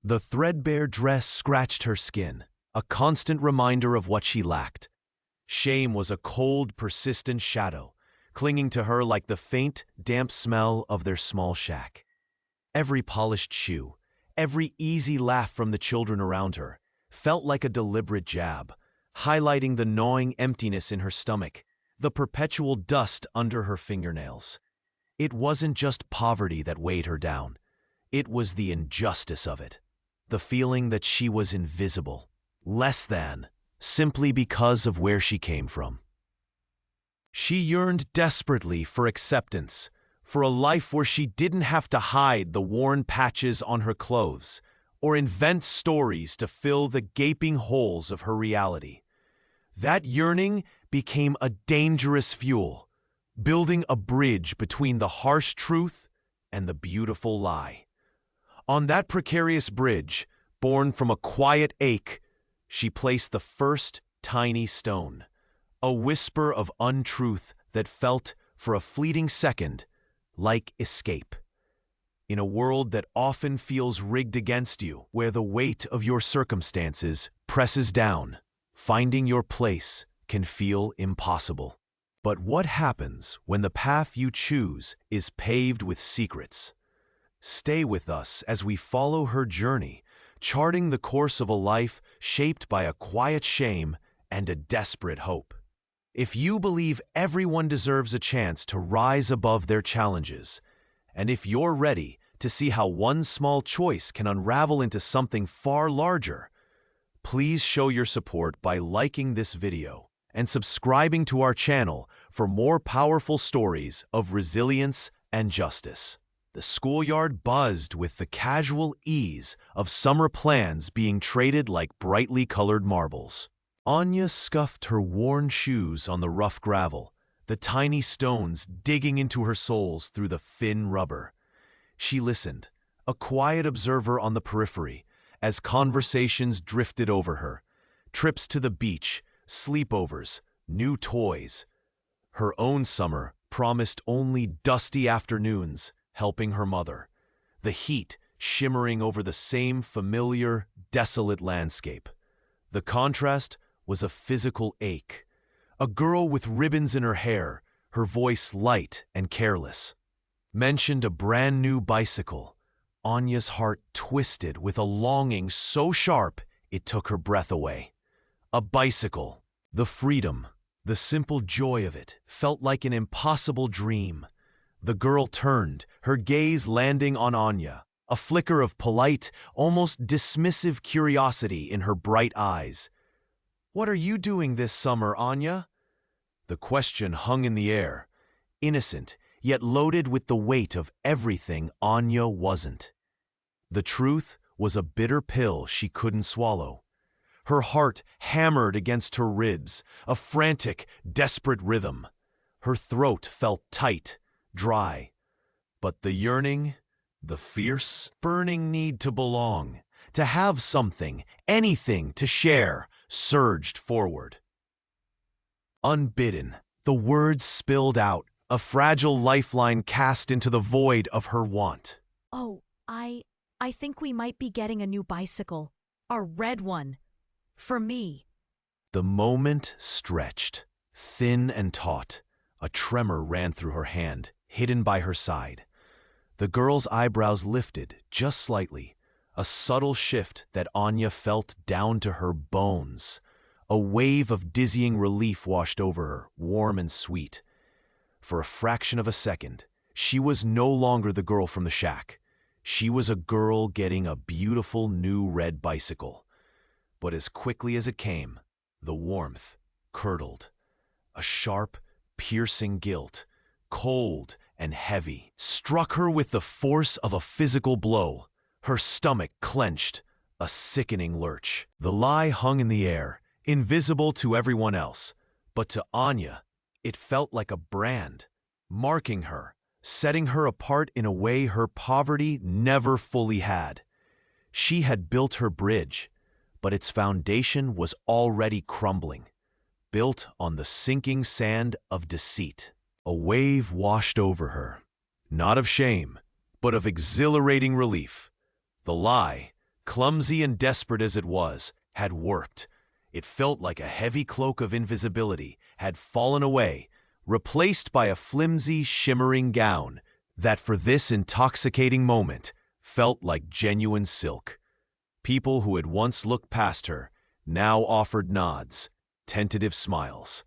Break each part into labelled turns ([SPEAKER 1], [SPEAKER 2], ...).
[SPEAKER 1] The threadbare dress scratched her skin, a constant reminder of what she lacked. Shame was a cold, persistent shadow, clinging to her like the faint, damp smell of their small shack. Every polished shoe, every easy laugh from the children around her, felt like a deliberate jab, highlighting the gnawing emptiness in her stomach, the perpetual dust under her fingernails. It wasn't just poverty that weighed her down. It was the injustice of it, the feeling that she was invisible, less than, simply because of where she came from. She yearned desperately for acceptance, for a life where she didn't have to hide the worn patches on her clothes or invent stories to fill the gaping holes of her reality. That yearning became a dangerous fuel, building a bridge between the harsh truth and the beautiful lie. On that precarious bridge, born from a quiet ache, she placed the first tiny stone, a whisper of untruth that felt, for a fleeting second, like escape. In a world that often feels rigged against you, where the weight of your circumstances presses down, finding your place can feel impossible. But what happens when the path you choose is paved with secrets? Stay with us as we follow her journey, charting the course of a life shaped by a quiet shame and a desperate hope. If you believe everyone deserves a chance to rise above their challenges, and if you're ready to see how one small choice can unravel into something far larger, please show your support by liking this video and subscribing to our channel for more powerful stories of resilience and justice. The schoolyard buzzed with the casual ease of summer plans being traded like brightly colored marbles. Anya scuffed her worn shoes on the rough gravel, the tiny stones digging into her soles through the thin rubber. She listened, a quiet observer on the periphery, as conversations drifted over her. Trips to the beach, sleepovers, new toys. Her own summer promised only dusty afternoons, helping her mother, the heat shimmering over the same familiar, desolate landscape. The contrast was a physical ache. A girl with ribbons in her hair, her voice light and careless, mentioned a brand new bicycle. Anya's heart twisted with a longing so sharp it took her breath away. A bicycle. The freedom, the simple joy of it, felt like an impossible dream. The girl turned, her gaze landing on Anya, a flicker of polite, almost dismissive curiosity in her bright eyes. "What are you doing this summer, Anya?" The question hung in the air, innocent, yet loaded with the weight of everything Anya wasn't. The truth was a bitter pill she couldn't swallow. Her heart hammered against her ribs, a frantic, desperate rhythm. Her throat felt tight, dry. But the yearning, the fierce, burning need to belong, to have something, anything to share, surged forward. Unbidden, the words spilled out, a fragile lifeline cast into the void of her want.
[SPEAKER 2] "Oh, I think we might be getting a new bicycle. A red one. For me."
[SPEAKER 1] The moment stretched, thin and taut. A tremor ran through her hand, hidden by her side. The girl's eyebrows lifted, just slightly, a subtle shift that Anya felt down to her bones. A wave of dizzying relief washed over her, warm and sweet. For a fraction of a second, she was no longer the girl from the shack. She was a girl getting a beautiful new red bicycle. But as quickly as it came, the warmth curdled. A sharp, piercing guilt, cold and heavy, struck her with the force of a physical blow. Her stomach clenched, a sickening lurch. The lie hung in the air, invisible to everyone else. But to Anya, it felt like a brand, marking her, setting her apart in a way her poverty never fully had. She had built her bridge, but its foundation was already crumbling, built on the sinking sand of deceit. A wave washed over her, not of shame, but of exhilarating relief. The lie, clumsy and desperate as it was, had worked. It felt like a heavy cloak of invisibility had fallen away, replaced by a flimsy, shimmering gown that for this intoxicating moment felt like genuine silk. People who had once looked past her now offered nods, tentative smiles.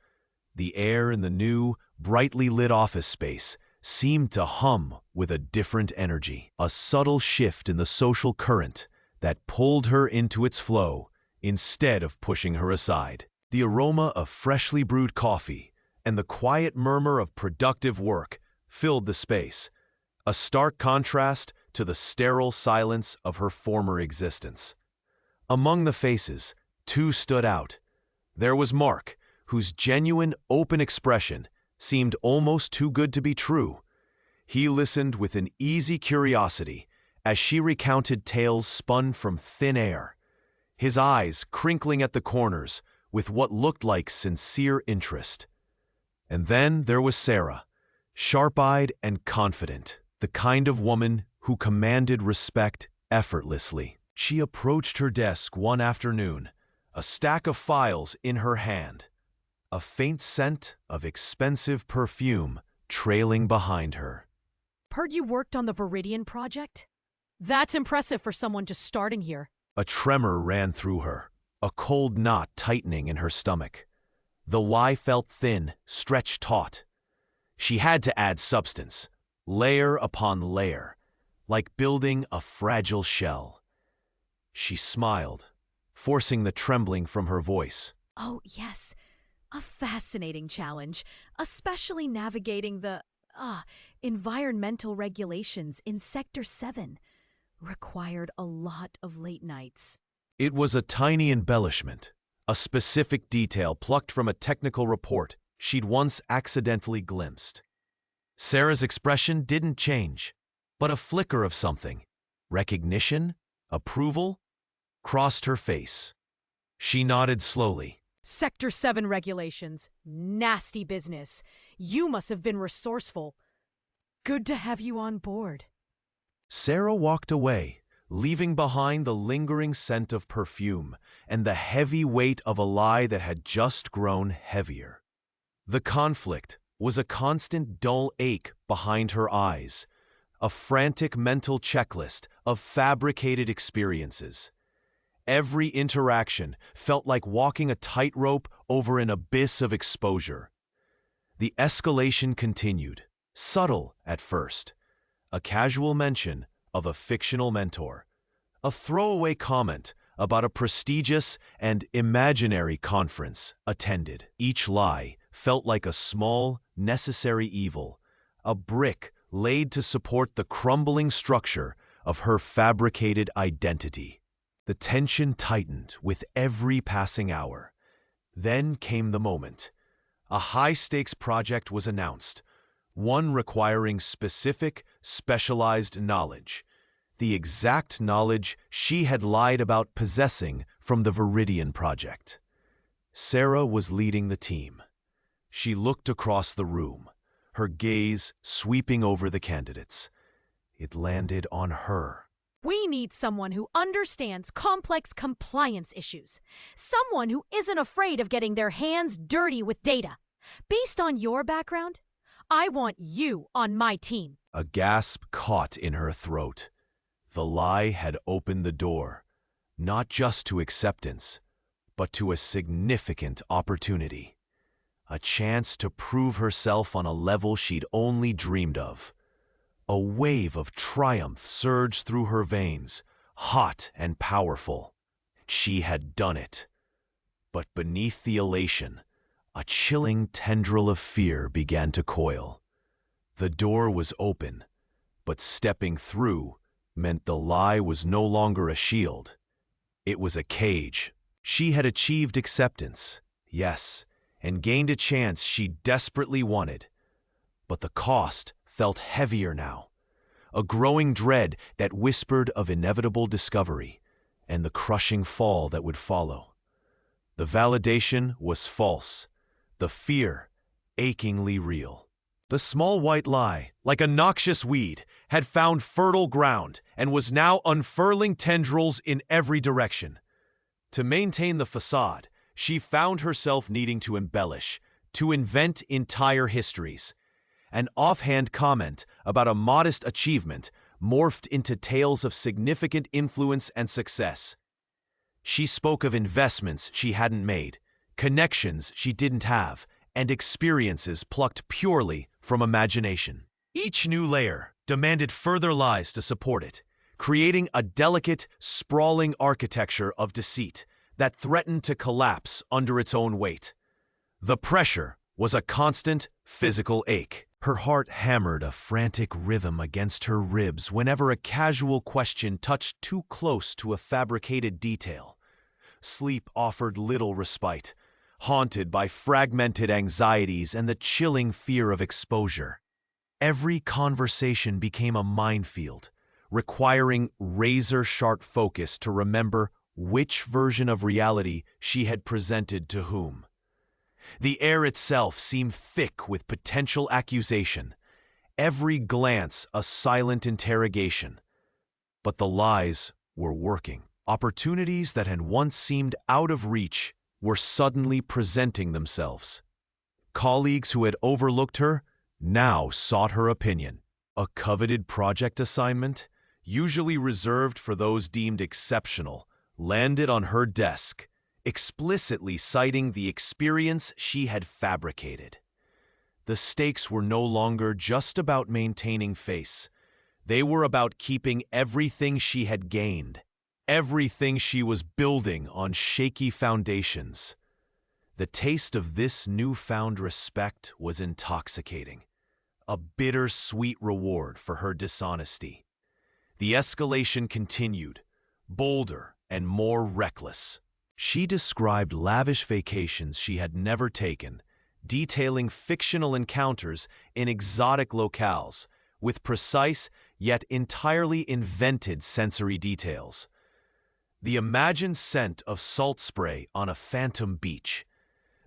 [SPEAKER 1] The air in the new, brightly lit office space seemed to hum with a different energy, a subtle shift in the social current that pulled her into its flow instead of pushing her aside. The aroma of freshly brewed coffee and the quiet murmur of productive work filled the space, a stark contrast to the sterile silence of her former existence. Among the faces, two stood out. There was Mark, whose genuine, open expression seemed almost too good to be true. He listened with an easy curiosity as she recounted tales spun from thin air, his eyes crinkling at the corners with what looked like sincere interest. And then there was Sarah, sharp-eyed and confident, the kind of woman who commanded respect effortlessly. She approached her desk one afternoon, a stack of files in her hand, a faint scent of expensive perfume trailing behind her.
[SPEAKER 2] Heard you worked on the Viridian project? That's impressive for someone just starting here.
[SPEAKER 1] A tremor ran through her, a cold knot tightening in her stomach. The lie felt thin, stretched taut. She had to add substance, layer upon layer, like building a fragile shell. She smiled, forcing the trembling from her voice.
[SPEAKER 2] Oh, yes. A fascinating challenge, especially navigating the environmental regulations in Sector 7. Required a lot of late nights.
[SPEAKER 1] It was a tiny embellishment, a specific detail plucked from a technical report she'd once accidentally glimpsed. Sarah's expression didn't change, but a flicker of something, recognition, approval, crossed her face. She nodded slowly.
[SPEAKER 2] Sector 7 regulations. Nasty business. You must have been resourceful. Good to have you on board.
[SPEAKER 1] Sarah walked away, leaving behind the lingering scent of perfume and the heavy weight of a lie that had just grown heavier. The conflict was a constant dull ache behind her eyes, a frantic mental checklist of fabricated experiences. Every interaction felt like walking a tightrope over an abyss of exposure. The escalation continued, subtle at first. A casual mention of a fictional mentor, a throwaway comment about a prestigious and imaginary conference attended. Each lie felt like a small, necessary evil, a brick laid to support the crumbling structure of her fabricated identity. The tension tightened with every passing hour. Then came the moment. A high-stakes project was announced, one requiring specific, specialized knowledge, the exact knowledge she had lied about possessing from the Viridian project. Sarah was leading the team. She looked across the room, her gaze sweeping over the candidates. It landed on her.
[SPEAKER 2] We need someone who understands complex compliance issues. Someone who isn't afraid of getting their hands dirty with data. Based on your background, I want you on my team.
[SPEAKER 1] A gasp caught in her throat. The lie had opened the door, not just to acceptance, but to a significant opportunity. A chance to prove herself on a level she'd only dreamed of. A wave of triumph surged through her veins, hot and powerful. She had done it. But beneath the elation, a chilling tendril of fear began to coil. The door was open, but stepping through meant the lie was no longer a shield. It was a cage. She had achieved acceptance, yes, and gained a chance she desperately wanted. But the cost felt heavier now, a growing dread that whispered of inevitable discovery and the crushing fall that would follow. The validation was false, the fear achingly real. The small white lie, like a noxious weed, had found fertile ground and was now unfurling tendrils in every direction. To maintain the facade, she found herself needing to embellish, to invent entire histories. An offhand comment about a modest achievement morphed into tales of significant influence and success. She spoke of investments she hadn't made, connections she didn't have, and experiences plucked purely from imagination. Each new layer demanded further lies to support it, creating a delicate, sprawling architecture of deceit that threatened to collapse under its own weight. The pressure was a constant physical ache. Her heart hammered a frantic rhythm against her ribs whenever a casual question touched too close to a fabricated detail. Sleep offered little respite, haunted by fragmented anxieties and the chilling fear of exposure. Every conversation became a minefield, requiring razor-sharp focus to remember which version of reality she had presented to whom. The air itself seemed thick with potential accusation, every glance a silent interrogation. But the lies were working. Opportunities that had once seemed out of reach were suddenly presenting themselves. Colleagues who had overlooked her now sought her opinion. A coveted project assignment, usually reserved for those deemed exceptional, landed on her desk, explicitly citing the experience she had fabricated. The stakes were no longer just about maintaining face. They were about keeping everything she had gained, everything she was building on shaky foundations. The taste of this newfound respect was intoxicating, a bitter-sweet reward for her dishonesty. The escalation continued, bolder and more reckless. She described lavish vacations she had never taken, detailing fictional encounters in exotic locales, with precise yet entirely invented sensory details. The imagined scent of salt spray on a phantom beach,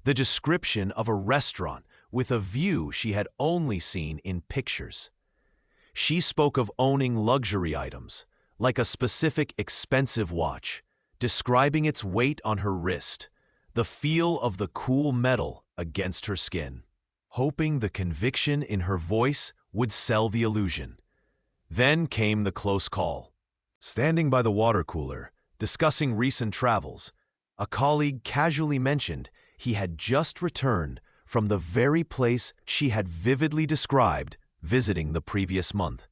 [SPEAKER 1] the description of a restaurant with a view she had only seen in pictures. She spoke of owning luxury items, like a specific expensive watch, describing its weight on her wrist, the feel of the cool metal against her skin, hoping the conviction in her voice would sell the illusion. Then came the close call. Standing by the water cooler, discussing recent travels, a colleague casually mentioned he had just returned from the very place she had vividly described visiting the previous month.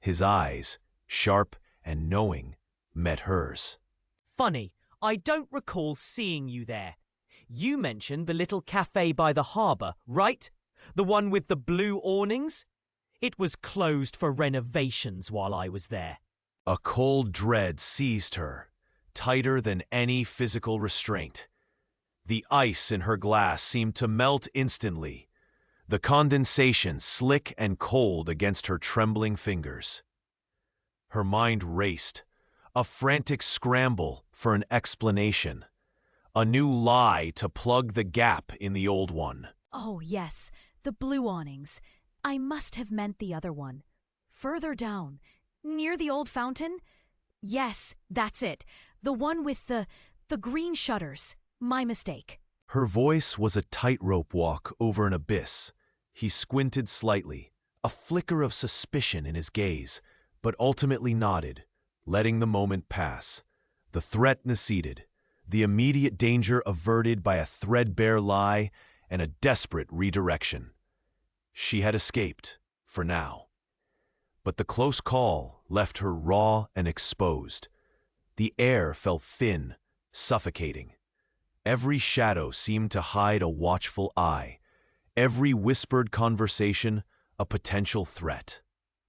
[SPEAKER 1] His eyes, sharp and knowing, met hers.
[SPEAKER 3] Funny, I don't recall seeing you there. You mentioned the little cafe by the harbour, right? The one with the blue awnings? It was closed for renovations while I was there.
[SPEAKER 1] A cold dread seized her, tighter than any physical restraint. The ice in her glass seemed to melt instantly, the condensation slick and cold against her trembling fingers. Her mind raced, a frantic scramble for an explanation, a new lie to plug the gap in the old one.
[SPEAKER 2] Oh, yes, the blue awnings. I must have meant the other one. Further down, near the old fountain? Yes, that's it. The one with the green shutters. My mistake.
[SPEAKER 1] Her voice was a tightrope walk over an abyss. He squinted slightly, a flicker of suspicion in his gaze, but ultimately nodded, letting the moment pass. The threat receded, the immediate danger averted by a threadbare lie and a desperate redirection. She had escaped, for now. But the close call left her raw and exposed. The air felt thin, suffocating. Every shadow seemed to hide a watchful eye, every whispered conversation a potential threat.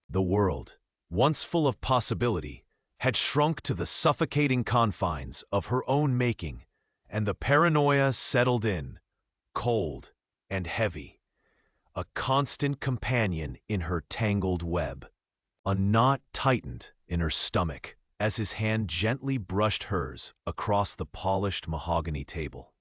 [SPEAKER 1] The world, once full of possibility, had shrunk to the suffocating confines of her own making, and the paranoia settled in, cold and heavy, a constant companion in her tangled web. A knot tightened in her stomach as his hand gently brushed hers across the polished mahogany table.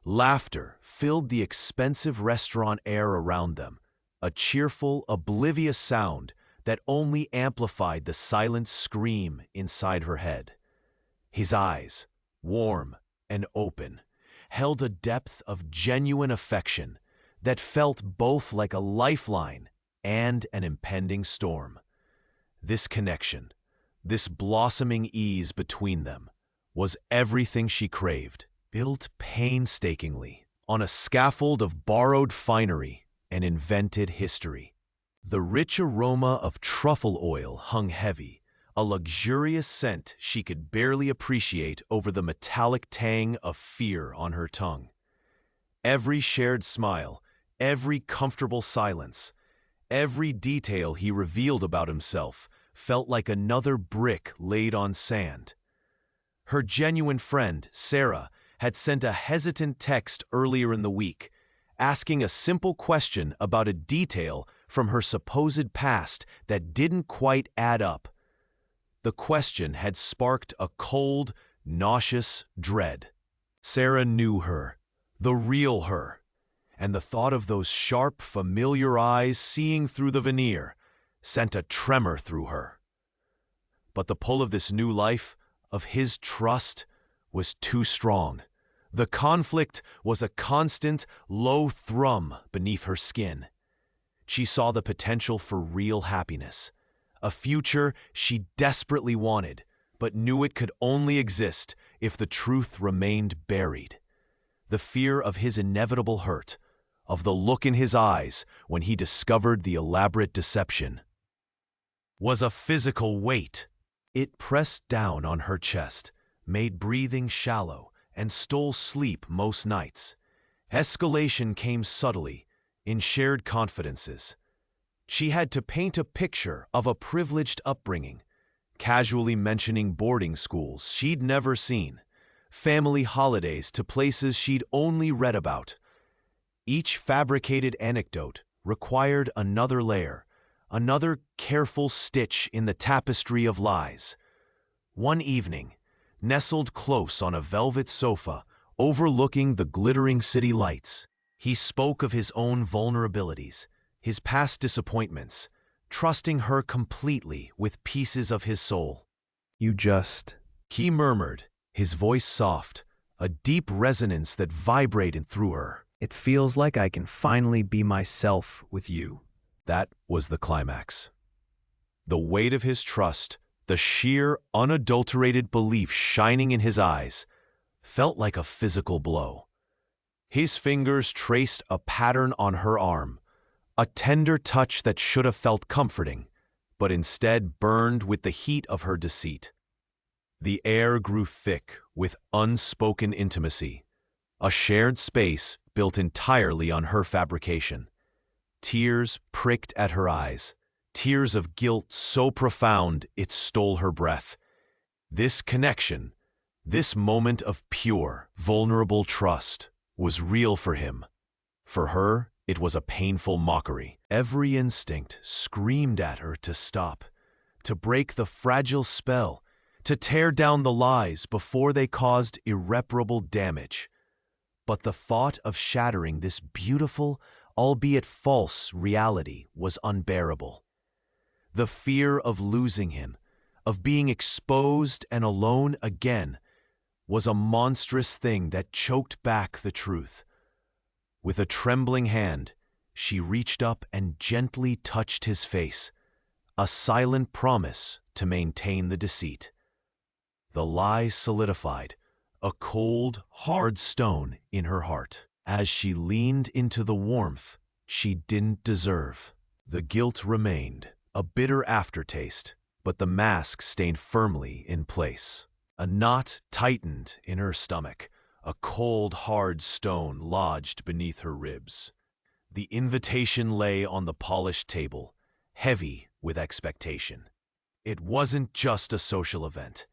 [SPEAKER 1] Laughter filled the expensive restaurant air around them, a cheerful, oblivious sound that only amplified the silent scream inside her head. His eyes, warm and open, held a depth of genuine affection that felt both like a lifeline and an impending storm. This connection, this blossoming ease between them, was everything she craved, built painstakingly on a scaffold of borrowed finery and invented history. The rich aroma of truffle oil hung heavy, a luxurious scent she could barely appreciate over the metallic tang of fear on her tongue. Every shared smile, every comfortable silence, every detail he revealed about himself felt like another brick laid on sand. Her genuine friend, Sarah, had sent a hesitant text earlier in the week, asking a simple question about a detail from her supposed past that didn't quite add up. The question had sparked a cold, nauseous dread. Sarah knew her, the real her, and the thought of those sharp, familiar eyes seeing through the veneer sent a tremor through her. But the pull of this new life, of his trust, was too strong. The conflict was a constant, low thrum beneath her skin. She saw the potential for real happiness, a future she desperately wanted, but knew it could only exist if the truth remained buried. The fear of his inevitable hurt, of the look in his eyes when he discovered the elaborate deception, was a physical weight. It pressed down on her chest, made breathing shallow, and stole sleep most nights. Escalation came subtly, in shared confidences. She had to paint a picture of a privileged upbringing, casually mentioning boarding schools she'd never seen, family holidays to places she'd only read about. Each fabricated anecdote required another layer, another careful stitch in the tapestry of lies. One evening, nestled close on a velvet sofa, overlooking the glittering city lights, he spoke of his own vulnerabilities, his past disappointments, trusting her completely with pieces of his soul. He murmured, his voice soft, a deep resonance that vibrated through her.
[SPEAKER 4] It feels like I can finally be myself with you.
[SPEAKER 1] That was the climax. The weight of his trust, the sheer, unadulterated belief shining in his eyes, felt like a physical blow. His fingers traced a pattern on her arm, a tender touch that should have felt comforting, but instead burned with the heat of her deceit. The air grew thick with unspoken intimacy, a shared space built entirely on her fabrication. Tears pricked at her eyes, tears of guilt so profound it stole her breath. This connection, this moment of pure, vulnerable trust, was real for him. For her, it was a painful mockery. Every instinct screamed at her to stop, to break the fragile spell, to tear down the lies before they caused irreparable damage. But the thought of shattering this beautiful, albeit false, reality was unbearable. The fear of losing him, of being exposed and alone again, was a monstrous thing that choked back the truth. With a trembling hand, she reached up and gently touched his face, a silent promise to maintain the deceit. The lie solidified, a cold, hard stone in her heart, as she leaned into the warmth she didn't deserve. The guilt remained, a bitter aftertaste, but the mask stayed firmly in place. A knot tightened in her stomach, a cold, hard stone lodged beneath her ribs. The invitation lay on the polished table, heavy with expectation. It wasn't just a social event.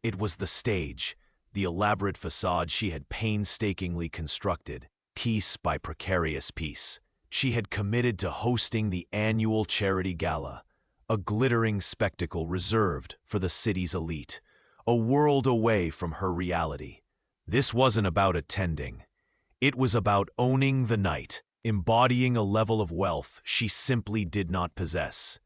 [SPEAKER 1] It was the stage, the elaborate facade she had painstakingly constructed, piece by precarious piece. She had committed to hosting the annual charity gala, a glittering spectacle reserved for the city's elite, a world away from her reality. This wasn't about attending. It was about owning the night, embodying a level of wealth she simply did not possess.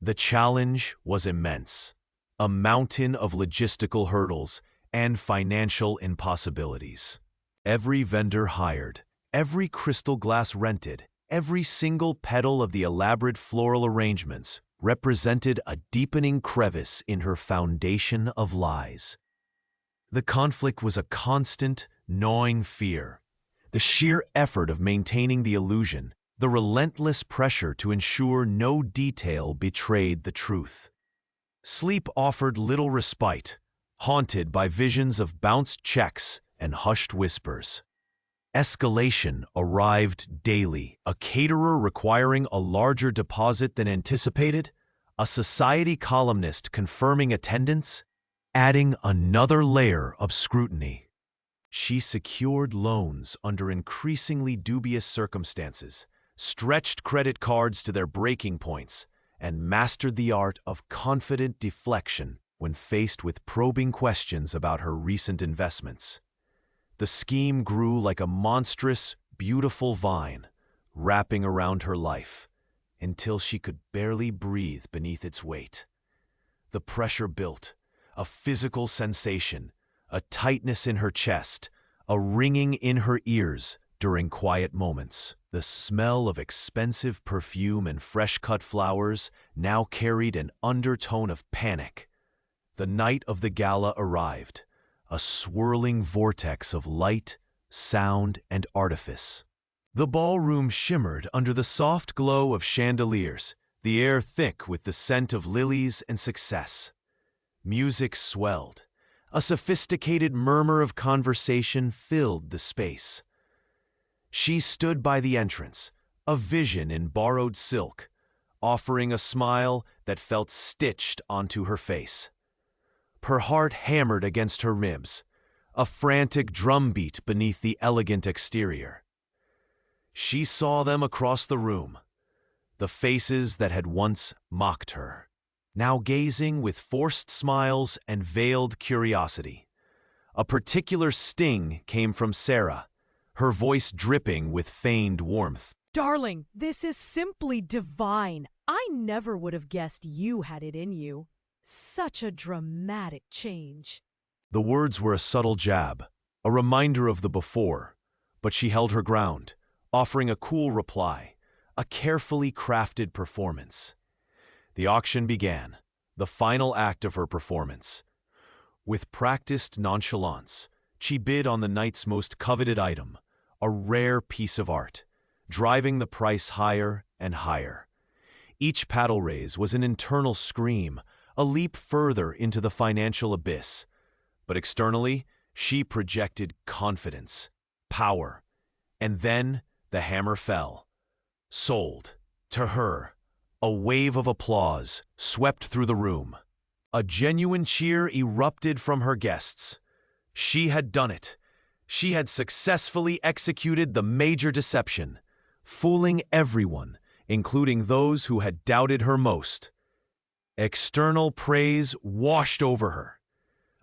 [SPEAKER 1] The challenge was immense, a mountain of logistical hurdles and financial impossibilities. Every vendor hired, every crystal glass rented, every single petal of the elaborate floral arrangements represented a deepening crevice in her foundation of lies. The conflict was a constant, gnawing fear. The sheer effort of maintaining the illusion, the relentless pressure to ensure no detail betrayed the truth. Sleep offered little respite, haunted by visions of bounced checks and hushed whispers. Escalation arrived daily, a caterer requiring a larger deposit than anticipated, a society columnist confirming attendance, adding another layer of scrutiny. She secured loans under increasingly dubious circumstances, stretched credit cards to their breaking points, and mastered the art of confident deflection when faced with probing questions about her recent investments. The scheme grew like a monstrous, beautiful vine, wrapping around her life, until she could barely breathe beneath its weight. The pressure built, a physical sensation, a tightness in her chest, a ringing in her ears during quiet moments. The smell of expensive perfume and fresh-cut flowers now carried an undertone of panic. The night of the gala arrived, a swirling vortex of light, sound, and artifice. The ballroom shimmered under the soft glow of chandeliers, the air thick with the scent of lilies and success. Music swelled. A sophisticated murmur of conversation filled the space. She stood by the entrance, a vision in borrowed silk, offering a smile that felt stitched onto her face. Her heart hammered against her ribs, a frantic drumbeat beneath the elegant exterior. She saw them across the room, the faces that had once mocked her, now gazing with forced smiles and veiled curiosity. A particular sting came from Sarah, her voice dripping with feigned warmth.
[SPEAKER 2] Darling, this is simply divine. I never would have guessed you had it in you. Such a dramatic change.
[SPEAKER 1] The words were a subtle jab, a reminder of the before, but she held her ground, offering a cool reply, a carefully crafted performance. The auction began, the final act of her performance. With practiced nonchalance, she bid on the night's most coveted item, a rare piece of art, driving the price higher and higher. Each paddle raise was an internal scream, a leap further into the financial abyss. But externally, she projected confidence, power, and then the hammer fell. Sold. To her, a wave of applause swept through the room. A genuine cheer erupted from her guests. She had done it. She had successfully executed the major deception, fooling everyone, including those who had doubted her most. External praise washed over her,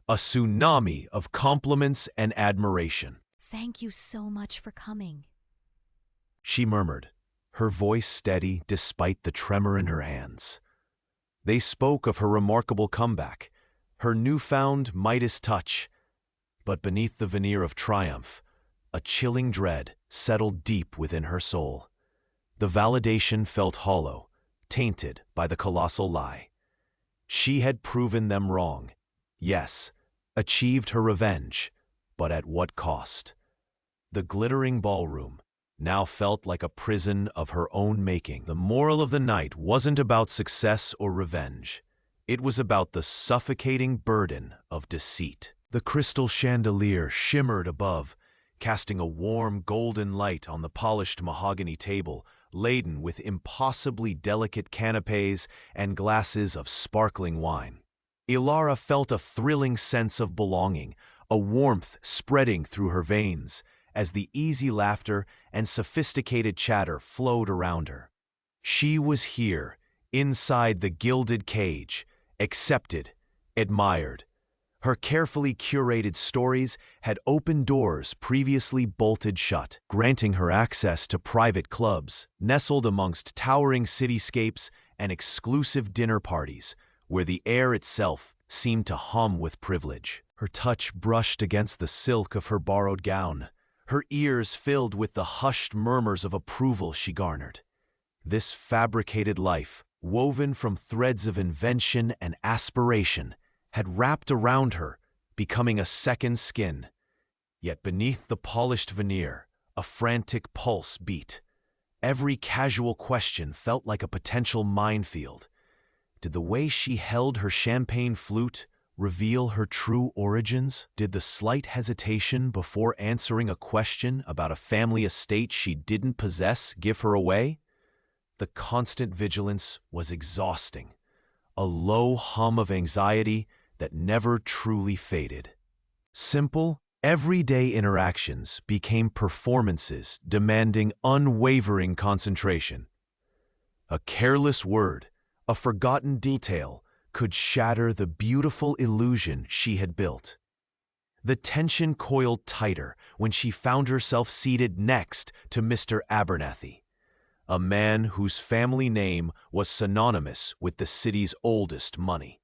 [SPEAKER 1] a tsunami of compliments and admiration.
[SPEAKER 2] Thank you so much for coming.
[SPEAKER 1] She murmured, her voice steady despite the tremor in her hands. They spoke of her remarkable comeback, her newfound Midas touch, but beneath the veneer of triumph, a chilling dread settled deep within her soul. The validation felt hollow, tainted by the colossal lie. She had proven them wrong. Yes, achieved her revenge, but at what cost? The glittering ballroom now felt like a prison of her own making. The moral of the night wasn't about success or revenge. It was about the suffocating burden of deceit. The crystal chandelier shimmered above, casting a warm golden light on the polished mahogany table, laden with impossibly delicate canapes and glasses of sparkling wine. Ilara felt a thrilling sense of belonging, a warmth spreading through her veins, as the easy laughter and sophisticated chatter flowed around her. She was here, inside the gilded cage, accepted, admired. Her carefully curated stories had opened doors previously bolted shut, granting her access to private clubs, nestled amongst towering cityscapes and exclusive dinner parties where the air itself seemed to hum with privilege. Her touch brushed against the silk of her borrowed gown, her ears filled with the hushed murmurs of approval she garnered. This fabricated life, woven from threads of invention and aspiration, had wrapped around her, becoming a second skin. Yet beneath the polished veneer, a frantic pulse beat. Every casual question felt like a potential minefield. Did the way she held her champagne flute reveal her true origins? Did the slight hesitation before answering a question about a family estate she didn't possess give her away? The constant vigilance was exhausting, a low hum of anxiety that never truly faded. Simple, everyday interactions became performances demanding unwavering concentration. A careless word, a forgotten detail, could shatter the beautiful illusion she had built. The tension coiled tighter when she found herself seated next to Mr. Abernathy, a man whose family name was synonymous with the city's oldest money.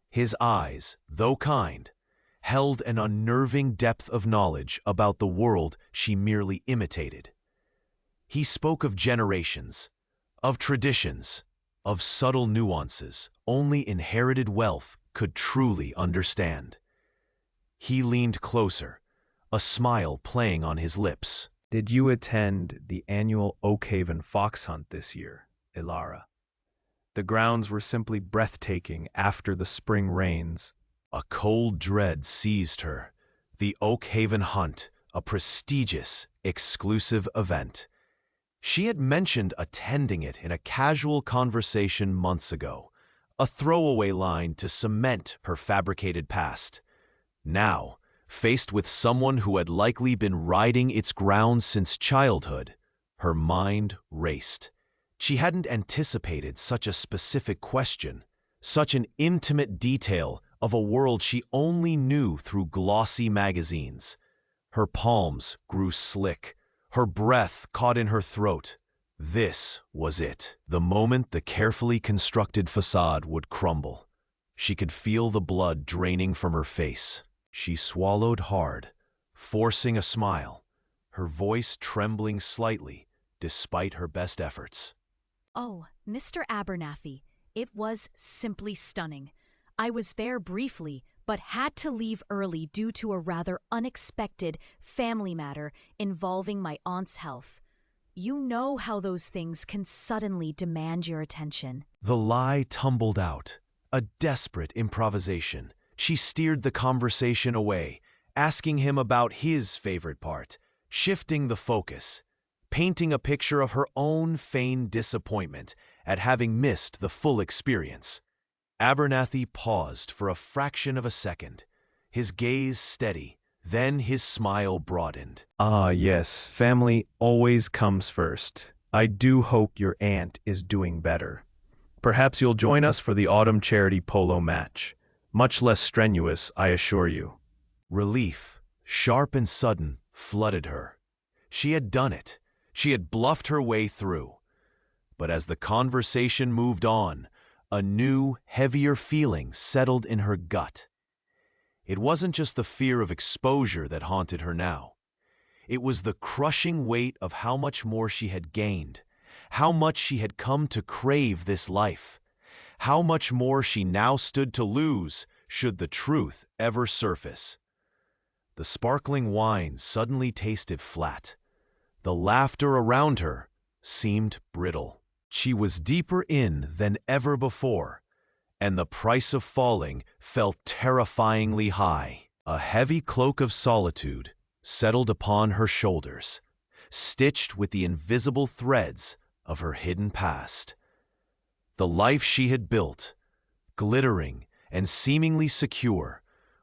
[SPEAKER 1] His eyes, though kind, held an unnerving depth of knowledge about the world she merely imitated. He spoke of generations, of traditions, of subtle nuances only inherited wealth could truly understand. He leaned closer, a smile playing on his lips.
[SPEAKER 4] Did you attend the annual Oakhaven fox hunt this year, Ilara? The grounds were simply breathtaking after the spring rains.
[SPEAKER 1] A cold dread seized her. The Oakhaven hunt, a prestigious, exclusive event. She had mentioned attending it in a casual conversation months ago, a throwaway line to cement her fabricated past. Now, faced with someone who had likely been riding its grounds since childhood, her mind raced. She hadn't anticipated such a specific question, such an intimate detail of a world she only knew through glossy magazines. Her palms grew slick, her breath caught in her throat. This was it, the moment the carefully constructed facade would crumble. She could feel the blood draining from her face. She swallowed hard, forcing a smile, her voice trembling slightly despite her best efforts.
[SPEAKER 2] Oh, Mr. Abernathy, it was simply stunning. I was there briefly, but had to leave early due to a rather unexpected family matter involving my aunt's health. You know how those things can suddenly demand your attention.
[SPEAKER 1] The lie tumbled out, a desperate improvisation. She steered the conversation away, asking him about his favorite part, shifting the focus, painting a picture of her own feigned disappointment at having missed the full experience. Abernathy paused for a fraction of a second, his gaze steady, then his smile broadened.
[SPEAKER 4] Ah, yes, family always comes first. I do hope your aunt is doing better. Perhaps you'll join us for the autumn charity polo match. Much less strenuous, I assure you.
[SPEAKER 1] Relief, sharp and sudden, flooded her. She had done it. She had bluffed her way through. But as the conversation moved on, a new, heavier feeling settled in her gut. It wasn't just the fear of exposure that haunted her now. It was the crushing weight of how much more she had gained, how much she had come to crave this life, how much more she now stood to lose should the truth ever surface. The sparkling wine suddenly tasted flat. The laughter around her seemed brittle. She was deeper in than ever before, and the price of falling felt terrifyingly high. A heavy cloak of solitude settled upon her shoulders, stitched with the invisible threads of her hidden past. The life she had built, glittering and seemingly secure,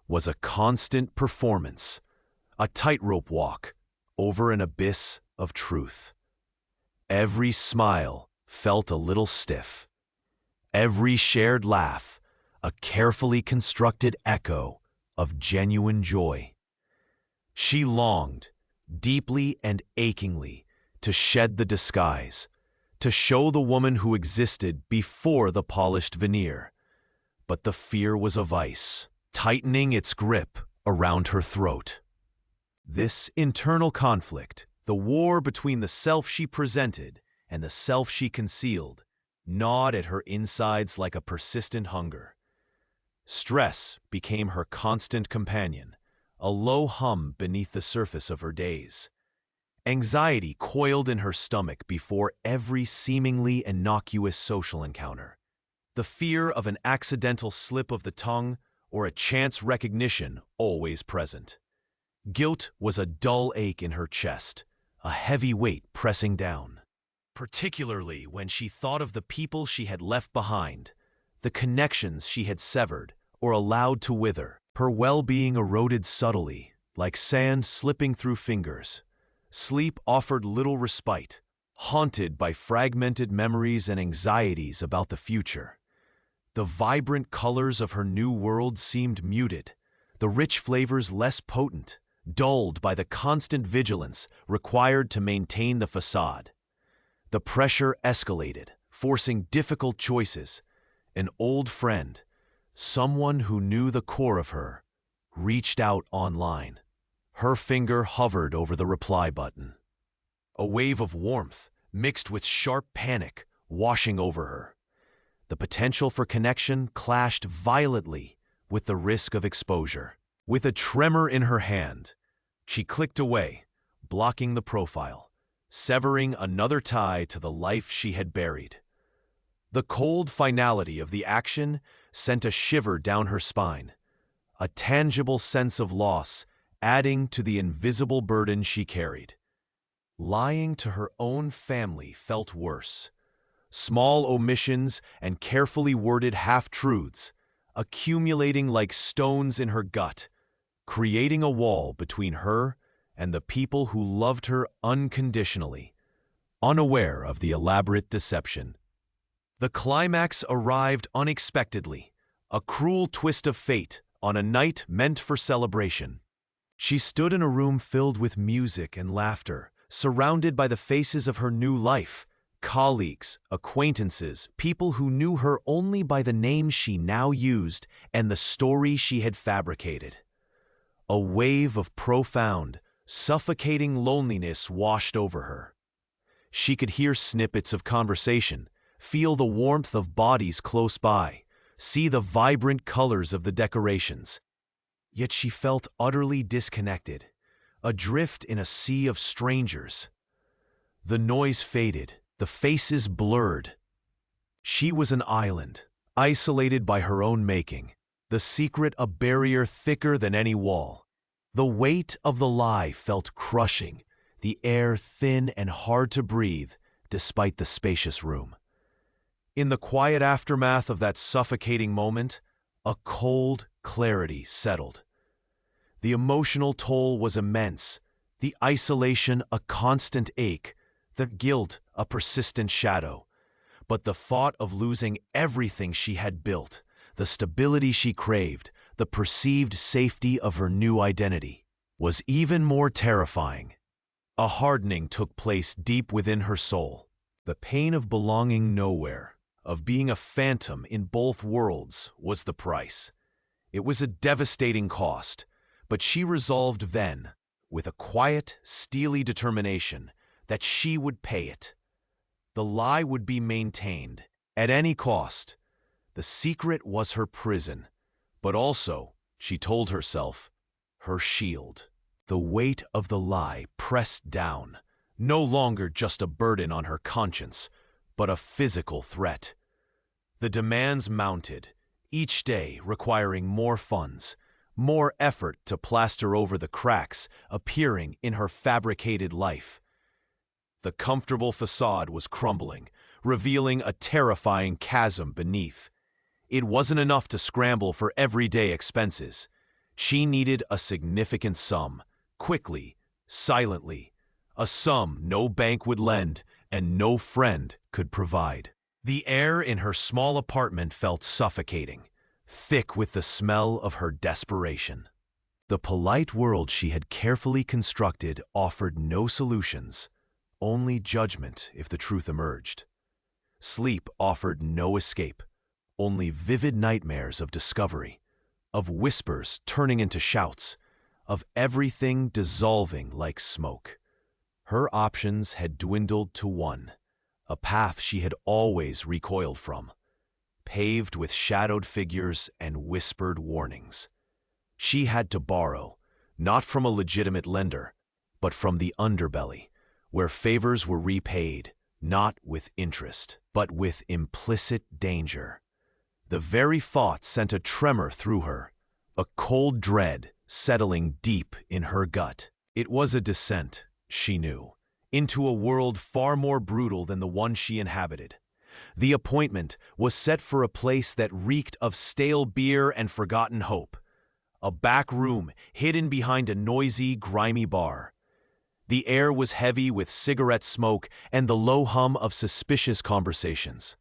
[SPEAKER 1] was a constant performance, a tightrope walk over an abyss of truth. Every smile felt a little stiff. Every shared laugh, a carefully constructed echo of genuine joy. She longed, deeply and achingly, to shed the disguise, to show the woman who existed before the polished veneer. But the fear was a vice, tightening its grip around her throat. This internal conflict, the war between the self she presented and the self she concealed, gnawed at her insides like a persistent hunger. Stress became her constant companion, a low hum beneath the surface of her days. Anxiety coiled in her stomach before every seemingly innocuous social encounter. The fear of an accidental slip of the tongue or a chance recognition always present. Guilt was a dull ache in her chest, a heavy weight pressing down. Particularly when she thought of the people she had left behind, the connections she had severed or allowed to wither. Her well-being eroded subtly, like sand slipping through fingers. Sleep offered little respite, haunted by fragmented memories and anxieties about the future. The vibrant colors of her new world seemed muted, the rich flavors less potent, dulled by the constant vigilance required to maintain the facade. The pressure escalated, forcing difficult choices. An old friend, someone who knew the core of her, reached out online. Her finger hovered over the reply button. A wave of warmth, mixed with sharp panic, washing over her. The potential for connection clashed violently with the risk of exposure. With a tremor in her hand, she clicked away, blocking the profile, severing another tie to the life she had buried. The cold finality of the action sent a shiver down her spine, a tangible sense of loss adding to the invisible burden she carried. Lying to her own family felt worse. Small omissions and carefully worded half-truths, accumulating like stones in her gut, creating a wall between her and the people who loved her unconditionally, unaware of the elaborate deception. The climax arrived unexpectedly, a cruel twist of fate on a night meant for celebration. She stood in a room filled with music and laughter, surrounded by the faces of her new life, colleagues, acquaintances, people who knew her only by the name she now used and the story she had fabricated. A wave of profound, suffocating loneliness washed over her. She could hear snippets of conversation, feel the warmth of bodies close by, see the vibrant colors of the decorations. Yet she felt utterly disconnected, adrift in a sea of strangers. The noise faded, the faces blurred. She was an island, isolated by her own making, the secret a barrier thicker than any wall. The weight of the lie felt crushing, the air thin and hard to breathe despite the spacious room. In the quiet aftermath of that suffocating moment, a cold clarity settled. The emotional toll was immense, the isolation a constant ache, the guilt a persistent shadow. But the thought of losing everything she had built, the stability she craved, the perceived safety of her new identity, was even more terrifying. A hardening took place deep within her soul. The pain of belonging nowhere, of being a phantom in both worlds, was the price. It was a devastating cost, but she resolved then, with a quiet, steely determination, that she would pay it. The lie would be maintained, at any cost. The secret was her prison, but also, she told herself, her shield. The weight of the lie pressed down, no longer just a burden on her conscience, but a physical threat. The demands mounted, each day requiring more funds, more effort to plaster over the cracks appearing in her fabricated life. The comfortable facade was crumbling, revealing a terrifying chasm beneath. It wasn't enough to scramble for everyday expenses. She needed a significant sum, quickly, silently, a sum no bank would lend and no friend could provide. The air in her small apartment felt suffocating, thick with the smell of her desperation. The polite world she had carefully constructed offered no solutions, only judgment if the truth emerged. Sleep offered no escape, only vivid nightmares of discovery, of whispers turning into shouts, of everything dissolving like smoke. Her options had dwindled to one, a path she had always recoiled from, paved with shadowed figures and whispered warnings. She had to borrow, not from a legitimate lender, but from the underbelly, where favors were repaid, not with interest, but with implicit danger. The very thought sent a tremor through her, a cold dread settling deep in her gut. It was a descent, she knew, into a world far more brutal than the one she inhabited. The appointment was set for a place that reeked of stale beer and forgotten hope, a back room hidden behind a noisy, grimy bar. The air was heavy with cigarette smoke and the low hum of suspicious conversations.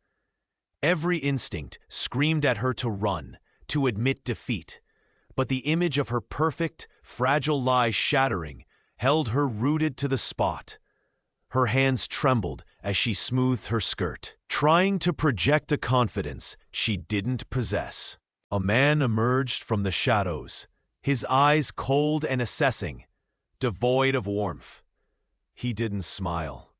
[SPEAKER 1] Every instinct screamed at her to run, to admit defeat, but the image of her perfect, fragile lie shattering held her rooted to the spot. Her hands trembled as she smoothed her skirt, trying to project a confidence she didn't possess. A man emerged from the shadows, his eyes cold and assessing, devoid of warmth. He didn't smile.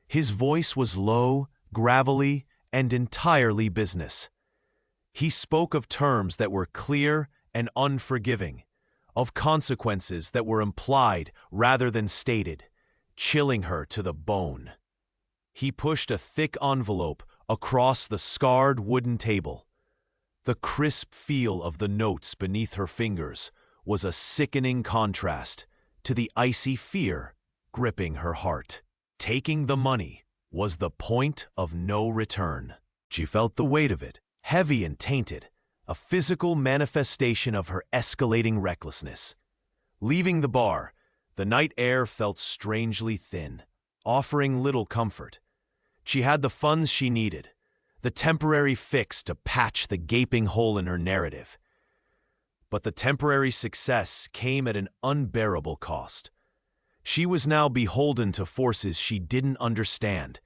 [SPEAKER 1] His voice was low, gravelly, and entirely business. He spoke of terms that were clear and unforgiving, of consequences that were implied rather than stated, chilling her to the bone. He pushed a thick envelope across the scarred wooden table. The crisp feel of the notes beneath her fingers was a sickening contrast to the icy fear gripping her heart. Taking the money was the point of no return. She felt the weight of it, heavy and tainted, a physical manifestation of her escalating recklessness. Leaving the bar, the night air felt strangely thin, offering little comfort. She had the funds she needed, the temporary fix to patch the gaping hole in her narrative. But the temporary success came at an unbearable cost. She was now beholden to forces she didn't understand,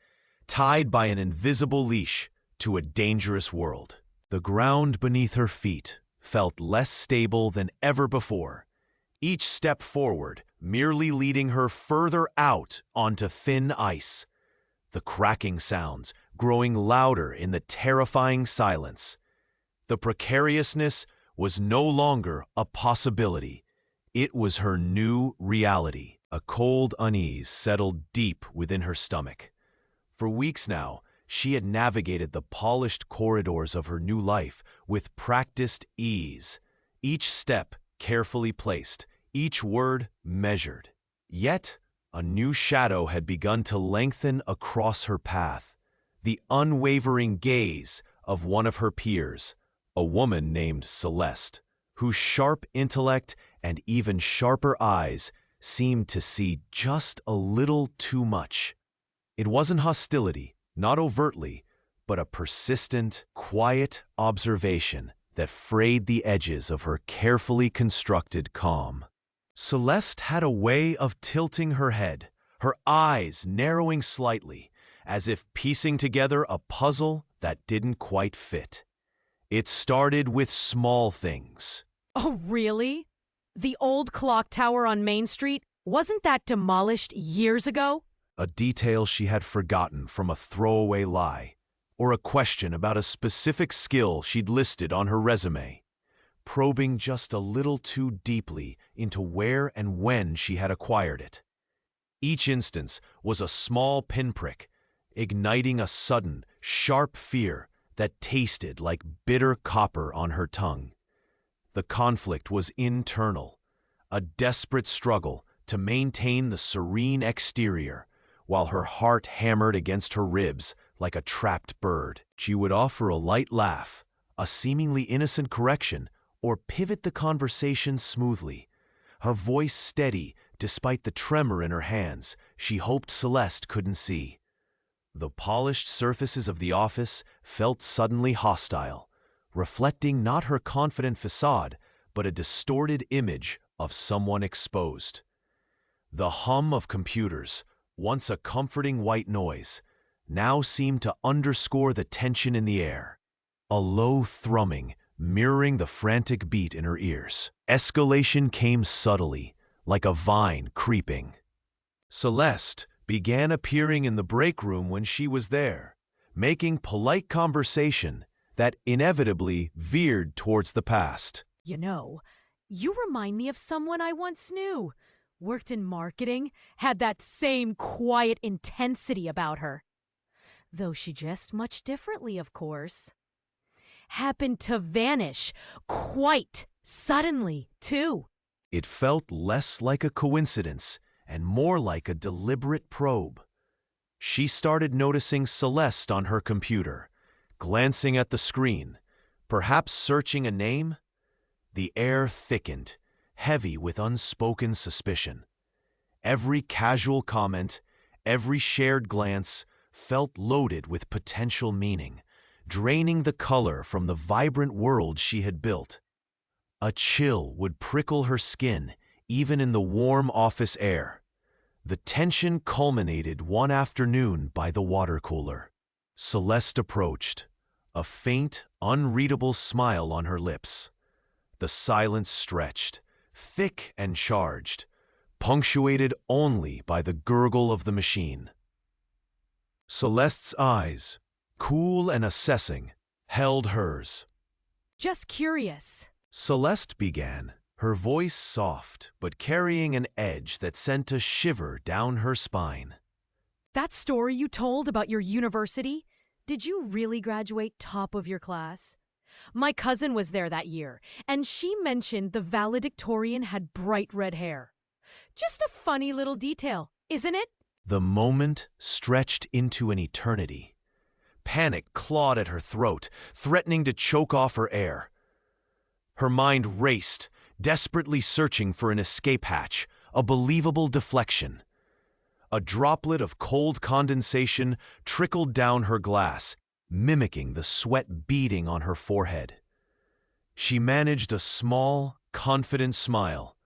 [SPEAKER 1] tied by an invisible leash to a dangerous world. The ground beneath her feet felt less stable than ever before, each step forward merely leading her further out onto thin ice, the cracking sounds growing louder in the terrifying silence. The precariousness was no longer a possibility. It was her new reality. A cold unease settled deep within her stomach. For weeks now, she had navigated the polished corridors of her new life with practiced ease, each step carefully placed, each word measured. Yet, a new shadow had begun to lengthen across her path, the unwavering gaze of one of her peers, a woman named Celeste, whose sharp intellect and even sharper eyes seemed to see just a little too much. It wasn't hostility, not overtly, but a persistent, quiet observation that frayed the edges of her carefully constructed calm. Celeste had a way of tilting her head, her eyes narrowing slightly, as if piecing together a puzzle that didn't quite fit. It started with small things.
[SPEAKER 2] Oh, really? The old clock tower on Main Street, wasn't that demolished years ago?
[SPEAKER 1] A detail she had forgotten from a throwaway lie, or a question about a specific skill she'd listed on her resume, probing just a little too deeply into where and when she had acquired it. Each instance was a small pinprick, igniting a sudden, sharp fear that tasted like bitter copper on her tongue. The conflict was internal, a desperate struggle to maintain the serene exterior, while her heart hammered against her ribs like a trapped bird. She would offer a light laugh, a seemingly innocent correction, or pivot the conversation smoothly, her voice steady despite the tremor in her hands she hoped Celeste couldn't see. The polished surfaces of the office felt suddenly hostile, reflecting not her confident facade, but a distorted image of someone exposed. The hum of computers, once a comforting white noise, now seemed to underscore the tension in the air. A low thrumming, mirroring the frantic beat in her ears. Escalation came subtly, like a vine creeping. Celeste began appearing in the break room when she was there, making polite conversation that inevitably veered towards the past.
[SPEAKER 2] You know, you remind me of someone I once knew. Worked in marketing, had that same quiet intensity about her. Though she dressed much differently, of course. Happened to vanish quite suddenly, too.
[SPEAKER 1] It felt less like a coincidence and more like a deliberate probe. She started noticing Celeste on her computer, glancing at the screen, perhaps searching a name. The air thickened, heavy with unspoken suspicion. Every casual comment, every shared glance felt loaded with potential meaning, draining the color from the vibrant world she had built. A chill would prickle her skin, even in the warm office air. The tension culminated one afternoon by the water cooler. Celeste approached, a faint, unreadable smile on her lips. The silence stretched, thick and charged, punctuated only by the gurgle of the machine. Celeste's eyes, cool and assessing, held hers.
[SPEAKER 2] Just curious.
[SPEAKER 1] Celeste began, her voice soft but carrying an edge that sent a shiver down her spine.
[SPEAKER 2] That story you told about your university, did you really graduate top of your class? My cousin was there that year, and she mentioned the valedictorian had bright red hair. Just a funny little detail, isn't it?
[SPEAKER 1] The moment stretched into an eternity. Panic clawed at her throat, threatening to choke off her air. Her mind raced, desperately searching for an escape hatch, a believable deflection. A droplet of cold condensation trickled down her glass, mimicking the sweat beading on her forehead. She managed a small, confident smile,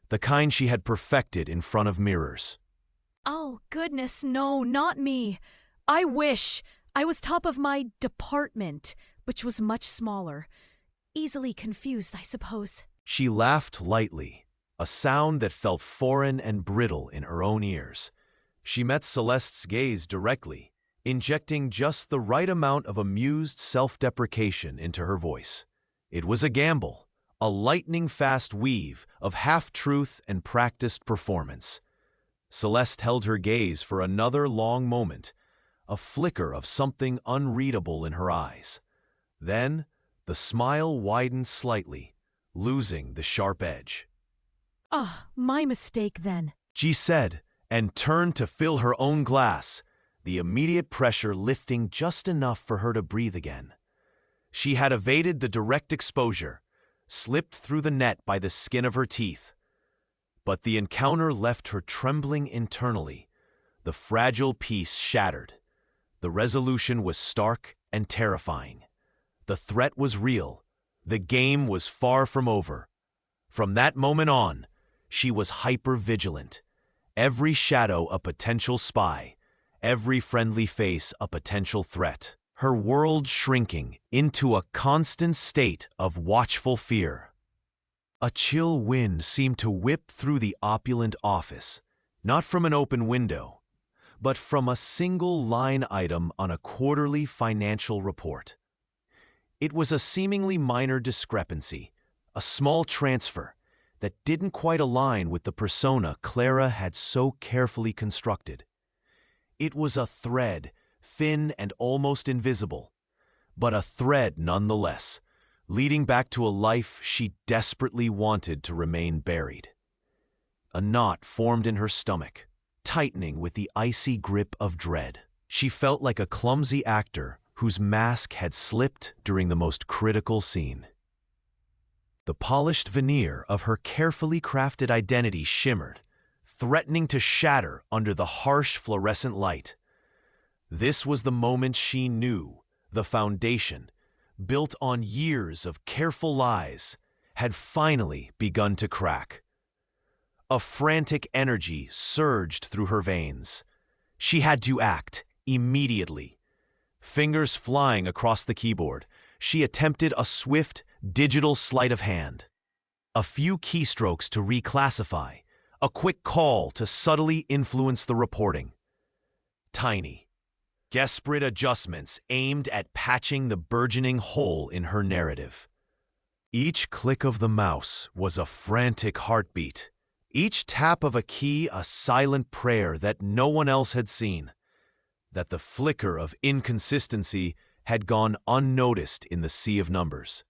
[SPEAKER 1] the kind she had perfected in front of mirrors.
[SPEAKER 2] Oh, goodness, no, not me. I wish I was top of my department, which was much smaller. Easily confused, I suppose.
[SPEAKER 1] She laughed lightly, a sound that felt foreign and brittle in her own ears. She met Celeste's gaze directly, injecting just the right amount of amused self-deprecation into her voice. It was a gamble, a lightning-fast weave of half-truth and practiced performance. Celeste held her gaze for another long moment, a flicker of something unreadable in her eyes. Then, the smile widened slightly, losing the sharp edge.
[SPEAKER 2] Ah, my mistake then.
[SPEAKER 1] She said, and turned to fill her own glass, the immediate pressure lifting just enough for her to breathe again. She had evaded the direct exposure, slipped through the net by the skin of her teeth. But the encounter left her trembling internally, the fragile peace shattered. The resolution was stark and terrifying. The threat was real. The game was far from over. From that moment on, she was hyper-vigilant. Every shadow a potential spy, every friendly face a potential threat. Her world shrinking into a constant state of watchful fear. A chill wind seemed to whip through the opulent office, not from an open window, but from a single line item on a quarterly financial report. It was a seemingly minor discrepancy, a small transfer that didn't quite align with the persona Clara had so carefully constructed. It was a thread, thin and almost invisible, but a thread nonetheless, leading back to a life she desperately wanted to remain buried. A knot formed in her stomach, tightening with the icy grip of dread. She felt like a clumsy actor whose mask had slipped during the most critical scene. The polished veneer of her carefully crafted identity shimmered, threatening to shatter under the harsh fluorescent light. This was the moment she knew the foundation, built on years of careful lies, had finally begun to crack. A frantic energy surged through her veins. She had to act Immediately. Fingers flying across the keyboard, she attempted a swift, digital sleight of hand. A few keystrokes to reclassify, a quick call to subtly influence the reporting. Tiny, desperate adjustments aimed at patching the burgeoning hole in her narrative. Each click of the mouse was a frantic heartbeat, each tap of a key a silent prayer that no one else had seen, that the flicker of inconsistency had gone unnoticed in the sea of numbers.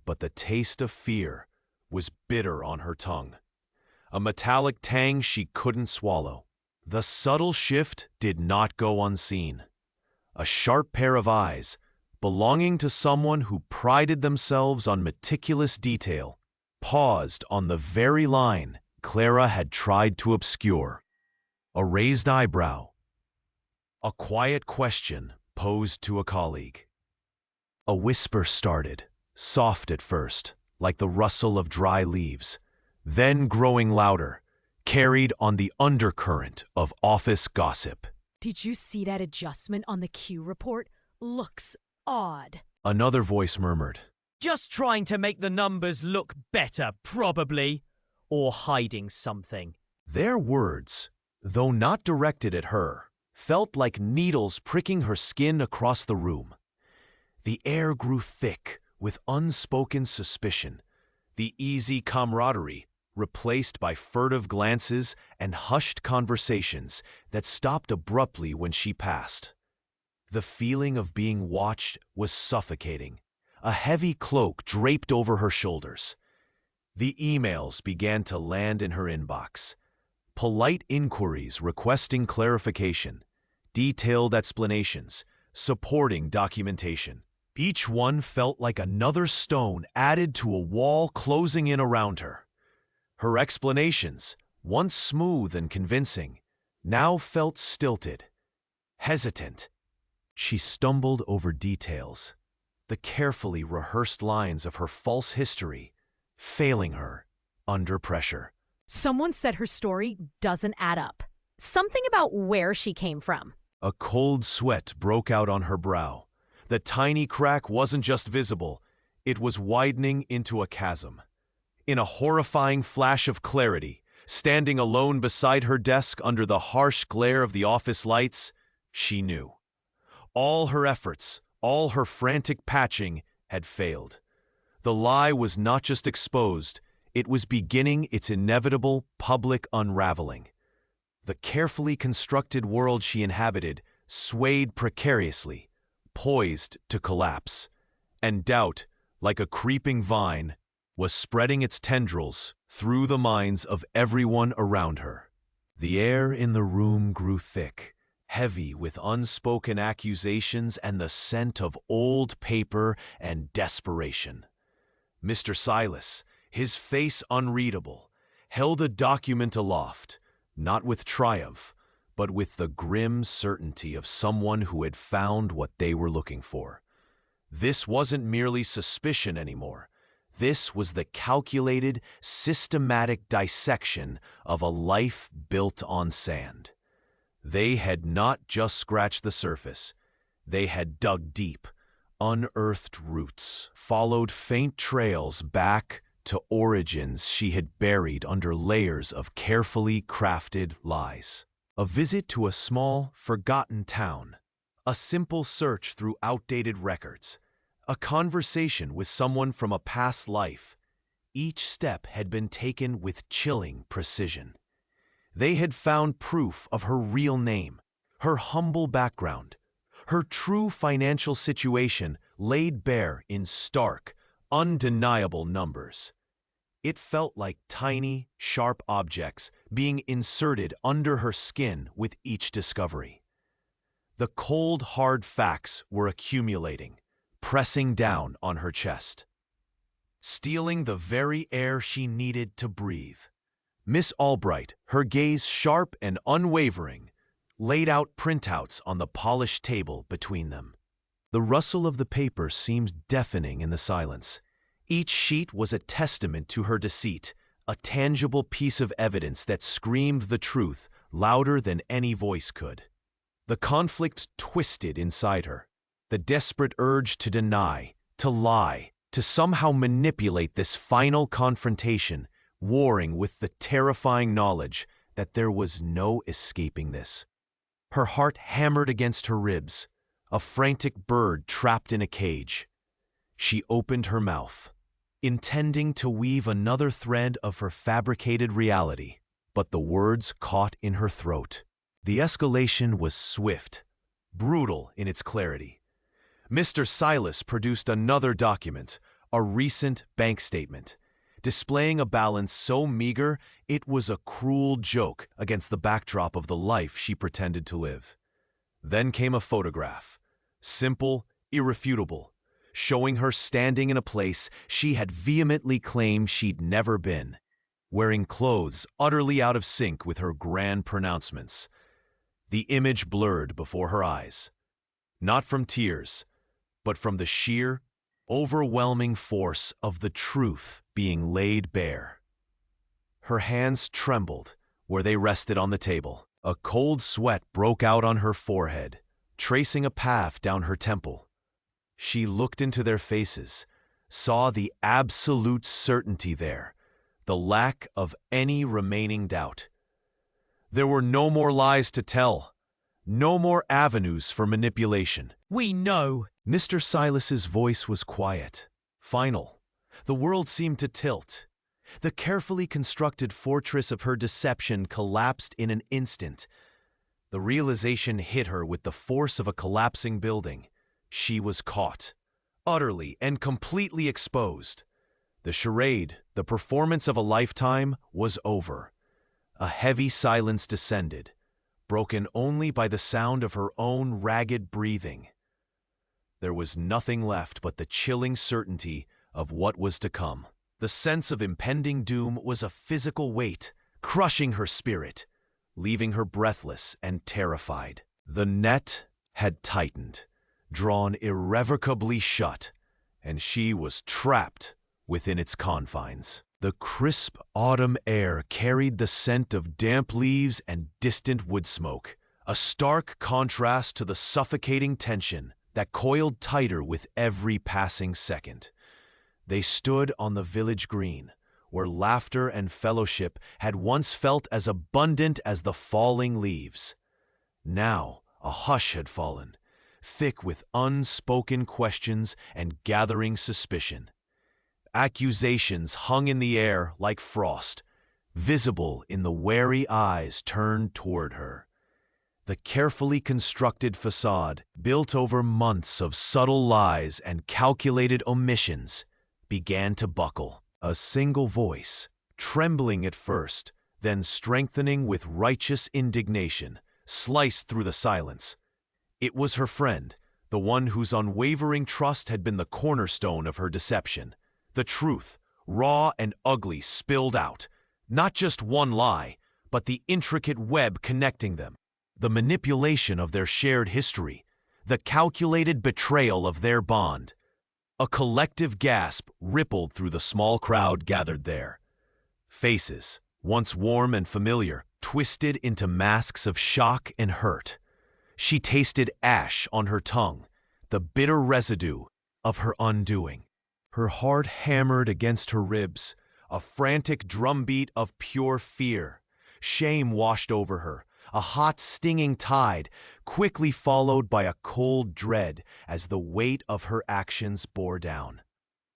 [SPEAKER 1] But the taste of fear was bitter on her tongue, a metallic tang she couldn't swallow. The subtle shift did not go unseen. A sharp pair of eyes, belonging to someone who prided themselves on meticulous detail, paused on the very line Clara had tried to obscure. A raised eyebrow. A quiet question posed to a colleague. A whisper started, soft at first, like the rustle of dry leaves, then growing louder, carried on the undercurrent of office gossip.
[SPEAKER 2] Did you see that adjustment on the Q report? Looks odd.
[SPEAKER 1] Another voice murmured.
[SPEAKER 3] Just trying to make the numbers look better, probably. Or hiding something.
[SPEAKER 1] Their words, though not directed at her, felt like needles pricking her skin across the room. The air grew thick with unspoken suspicion, the easy camaraderie replaced by furtive glances and hushed conversations that stopped abruptly when she passed. The feeling of being watched was suffocating, a heavy cloak draped over her shoulders. The emails began to land in her inbox. Polite inquiries requesting clarification, detailed explanations, supporting documentation. Each one felt like another stone added to a wall closing in around her. Her explanations, once smooth and convincing, now felt stilted, hesitant. She stumbled over details, the carefully rehearsed lines of her false history, failing her under pressure.
[SPEAKER 2] Someone said her story doesn't add up. Something about where she came from.
[SPEAKER 1] A cold sweat broke out on her brow. The tiny crack wasn't just visible, it was widening into a chasm. In a horrifying flash of clarity, standing alone beside her desk under the harsh glare of the office lights, she knew. All her efforts, all her frantic patching had failed. The lie was not just exposed, it was beginning its inevitable public unraveling. The carefully constructed world she inhabited swayed precariously, poised to collapse, and doubt, like a creeping vine, was spreading its tendrils through the minds of everyone around her. The air in the room grew thick, heavy with unspoken accusations and the scent of old paper and desperation. Mr. Silas, his face unreadable, held a document aloft, not with triumph, but with the grim certainty of someone who had found what they were looking for. This wasn't merely suspicion anymore. This was the calculated, systematic dissection of a life built on sand. They had not just scratched the surface. They had dug deep, unearthed roots, followed faint trails back to origins she had buried under layers of carefully crafted lies. A visit to a small, forgotten town, a simple search through outdated records, a conversation with someone from a past life. Each step had been taken with chilling precision. They had found proof of her real name, her humble background, her true financial situation laid bare in stark, undeniable numbers. It felt like tiny, sharp objects being inserted under her skin with each discovery. The cold, hard facts were accumulating, pressing down on her chest, stealing the very air she needed to breathe. Miss Albright, her gaze sharp and unwavering, laid out printouts on the polished table between them. The rustle of the paper seemed deafening in the silence. Each sheet was a testament to her deceit, a tangible piece of evidence that screamed the truth louder than any voice could. The conflict twisted inside her. The desperate urge to deny, to lie, to somehow manipulate this final confrontation, warring with the terrifying knowledge that there was no escaping this. Her heart hammered against her ribs, a frantic bird trapped in a cage. She opened her mouth, intending to weave another thread of her fabricated reality, but the words caught in her throat. The escalation was swift, brutal in its clarity. Mr. Silas produced another document, a recent bank statement, displaying a balance so meager it was a cruel joke against the backdrop of the life she pretended to live. Then came a photograph, simple, irrefutable, showing her standing in a place she had vehemently claimed she'd never been, wearing clothes utterly out of sync with her grand pronouncements. The image blurred before her eyes, not from tears, but from the sheer, overwhelming force of the truth being laid bare. Her hands trembled where they rested on the table. A cold sweat broke out on her forehead, tracing a path down her temple. She looked into their faces, saw the absolute certainty there, the lack of any remaining doubt. There were no more lies to tell, no more avenues for manipulation.
[SPEAKER 3] We know.
[SPEAKER 1] Mr. Silas's voice was quiet, final. The world seemed to tilt. The carefully constructed fortress of her deception collapsed in an instant. The realization hit her with the force of a collapsing building. She was caught, utterly and completely exposed. The charade, the performance of a lifetime, was over. A heavy silence descended, broken only by the sound of her own ragged breathing. There was nothing left but the chilling certainty of what was to come. The sense of impending doom was a physical weight, crushing her spirit, leaving her breathless and terrified. The net had tightened, drawn irrevocably shut, and she was trapped within its confines. The crisp autumn air carried the scent of damp leaves and distant wood smoke, a stark contrast to the suffocating tension that coiled tighter with every passing second. They stood on the village green, where laughter and fellowship had once felt as abundant as the falling leaves. Now a hush had fallen, thick with unspoken questions and gathering suspicion. Accusations hung in the air like frost, visible in the wary eyes turned toward her. The carefully constructed facade, built over months of subtle lies and calculated omissions, began to buckle. A single voice, trembling at first, then strengthening with righteous indignation, sliced through the silence. It was her friend, the one whose unwavering trust had been the cornerstone of her deception. The truth, raw and ugly, spilled out. Not just one lie, but the intricate web connecting them. The manipulation of their shared history, the calculated betrayal of their bond. A collective gasp rippled through the small crowd gathered there. Faces, once warm and familiar, twisted into masks of shock and hurt. She tasted ash on her tongue, the bitter residue of her undoing. Her heart hammered against her ribs, a frantic drumbeat of pure fear. Shame washed over her, a hot, stinging tide, quickly followed by a cold dread as the weight of her actions bore down.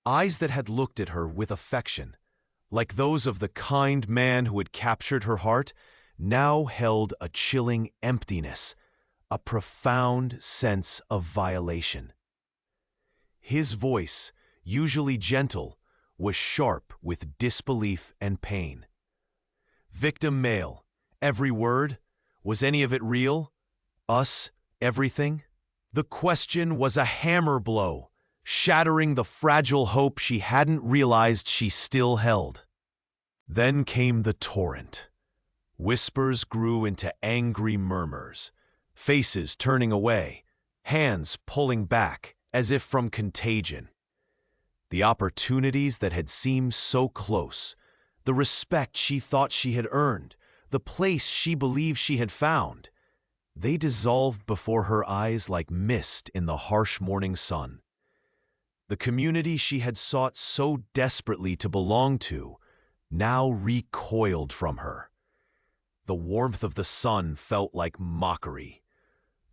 [SPEAKER 1] Eyes that had looked at her with affection, like those of the kind man who had captured her heart, now held a chilling emptiness, a profound sense of violation. His voice, usually gentle, was sharp with disbelief and pain. Victim male, every word, was any of it real? Us, everything? The question was a hammer blow, shattering the fragile hope she hadn't realized she still held. Then came the torrent. Whispers grew into angry murmurs, faces turning away, hands pulling back as if from contagion. The opportunities that had seemed so close, the respect she thought she had earned, the place she believed she had found, They dissolved before her eyes like mist in the harsh morning sun. The community she had sought so desperately to belong to now recoiled from her. The warmth of the sun felt like mockery.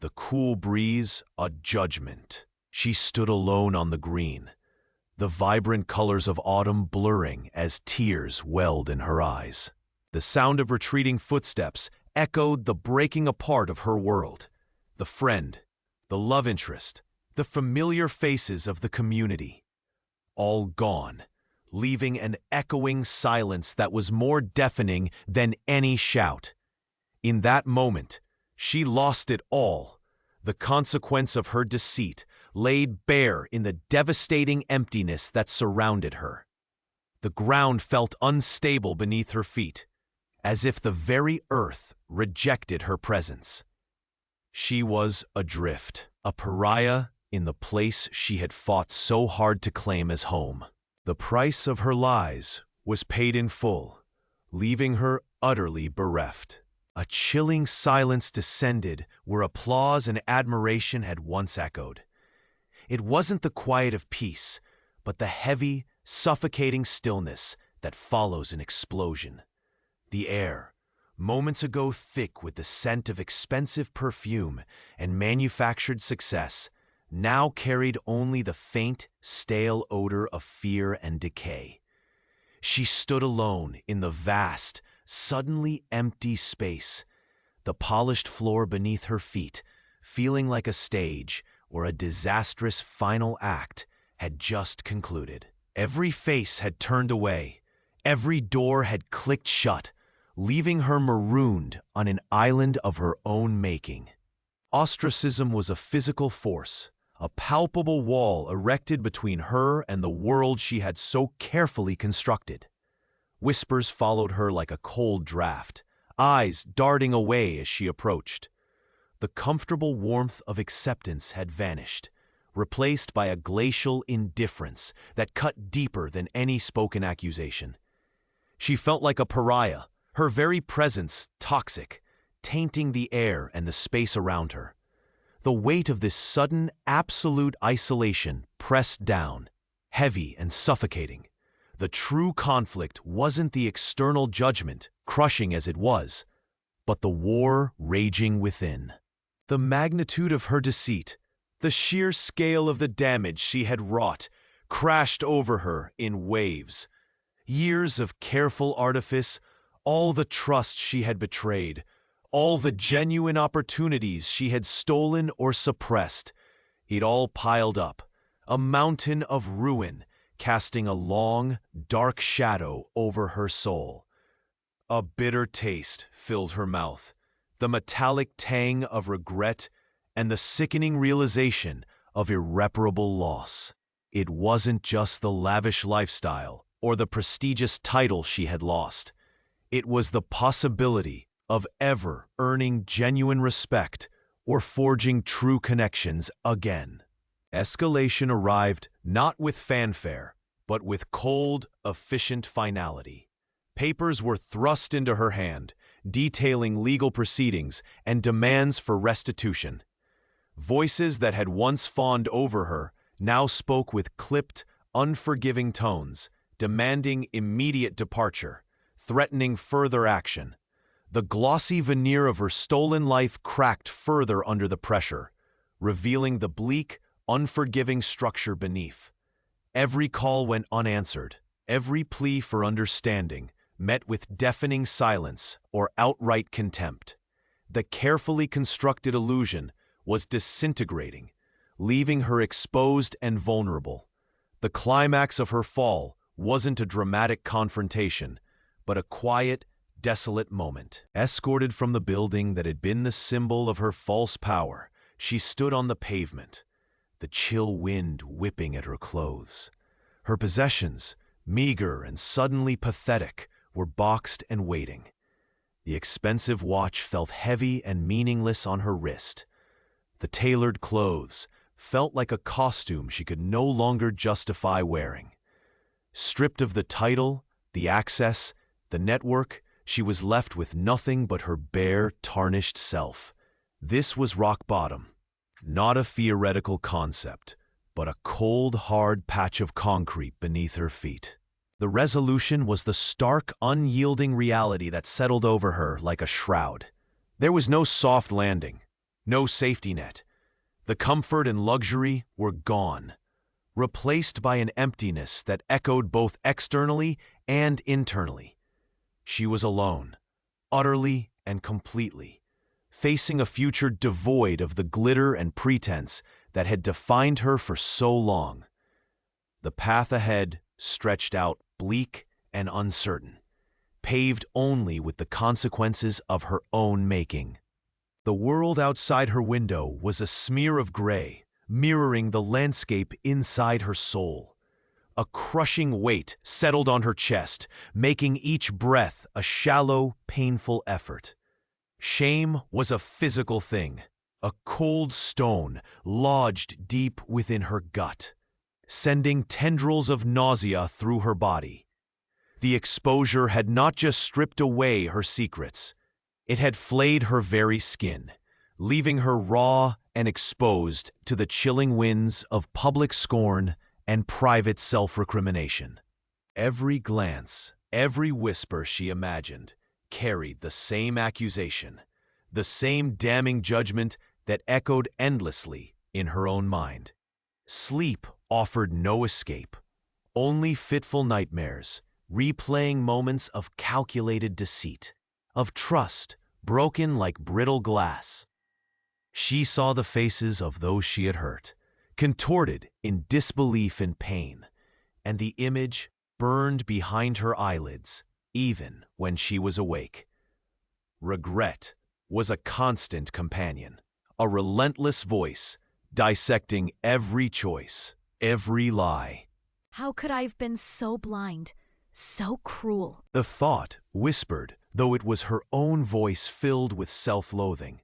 [SPEAKER 1] The cool breeze, a judgment. She stood alone on the green, the vibrant colors of autumn blurring as tears welled in her eyes. The sound of retreating footsteps echoed the breaking apart of her world. The friend, the love interest, the familiar faces of the community. All gone, leaving an echoing silence that was more deafening than any shout. In that moment, she lost it all. The consequence of her deceit laid bare in the devastating emptiness that surrounded her. The ground felt unstable beneath her feet, as if the very earth rejected her presence. She was adrift, a pariah in the place she had fought so hard to claim as home. The price of her lies was paid in full, leaving her utterly bereft. A chilling silence descended where applause and admiration had once echoed. It wasn't the quiet of peace, but the heavy, suffocating stillness that follows an explosion. The air, moments ago thick with the scent of expensive perfume and manufactured success, now carried only the faint, stale odor of fear and decay. She stood alone in the vast, suddenly empty space, the polished floor beneath her feet, feeling like a stage where a disastrous final act had just concluded. Every face had turned away, every door had clicked shut, leaving her marooned on an island of her own making. Ostracism was a physical force, a palpable wall erected between her and the world she had so carefully constructed. Whispers followed her like a cold draft, eyes darting away as she approached. The comfortable warmth of acceptance had vanished, replaced by a glacial indifference that cut deeper than any spoken accusation. She felt like a pariah, her very presence toxic, tainting the air and the space around her. The weight of this sudden, absolute isolation pressed down, heavy and suffocating. The true conflict wasn't the external judgment, crushing as it was, but the war raging within. The magnitude of her deceit, the sheer scale of the damage she had wrought, crashed over her in waves. Years of careful artifice, all the trust she had betrayed, all the genuine opportunities she had stolen or suppressed, it all piled up, a mountain of ruin, casting a long, dark shadow over her soul. A bitter taste filled her mouth, the metallic tang of regret and the sickening realization of irreparable loss. It wasn't just the lavish lifestyle or the prestigious title she had lost. It was the possibility of ever earning genuine respect or forging true connections again. Escalation arrived not with fanfare, but with cold, efficient finality. Papers were thrust into her hand, detailing legal proceedings and demands for restitution. Voices that had once fawned over her now spoke with clipped, unforgiving tones, demanding immediate departure, threatening further action. The glossy veneer of her stolen life cracked further under the pressure, revealing the bleak, unforgiving structure beneath. Every call went unanswered, every plea for understanding met with deafening silence or outright contempt. The carefully constructed illusion was disintegrating, leaving her exposed and vulnerable. The climax of her fall wasn't a dramatic confrontation, but a quiet, desolate moment. Escorted from the building that had been the symbol of her false power, she stood on the pavement, the chill wind whipping at her clothes. Her possessions, meager and suddenly pathetic, were boxed and waiting. The expensive watch felt heavy and meaningless on her wrist. The tailored clothes felt like a costume she could no longer justify wearing. Stripped of the title, the access, the network, she was left with nothing but her bare, tarnished self. This was rock bottom, not a theoretical concept, but a cold, hard patch of concrete beneath her feet. The resolution was the stark, unyielding reality that settled over her like a shroud. There was no soft landing, no safety net. The comfort and luxury were gone, replaced by an emptiness that echoed both externally and internally. She was alone, utterly and completely, facing a future devoid of the glitter and pretense that had defined her for so long. The path ahead stretched out bleak and uncertain, paved only with the consequences of her own making. The world outside her window was a smear of gray, mirroring the landscape inside her soul. A crushing weight settled on her chest, making each breath a shallow, painful effort. Shame was a physical thing, a cold stone lodged deep within her gut, sending tendrils of nausea through her body. The exposure had not just stripped away her secrets, it had flayed her very skin, leaving her raw and exposed to the chilling winds of public scorn and private self-recrimination. Every glance, every whisper she imagined, carried the same accusation, the same damning judgment that echoed endlessly in her own mind. Sleep offered no escape, only fitful nightmares, replaying moments of calculated deceit, of trust broken like brittle glass. She saw the faces of those she had hurt, contorted in disbelief and pain, and the image burned behind her eyelids, even when she was awake. Regret was a constant companion, a relentless voice dissecting every choice, every lie.
[SPEAKER 2] How could I have been so blind, so cruel?
[SPEAKER 1] The thought whispered, though it was her own voice filled with self-loathing.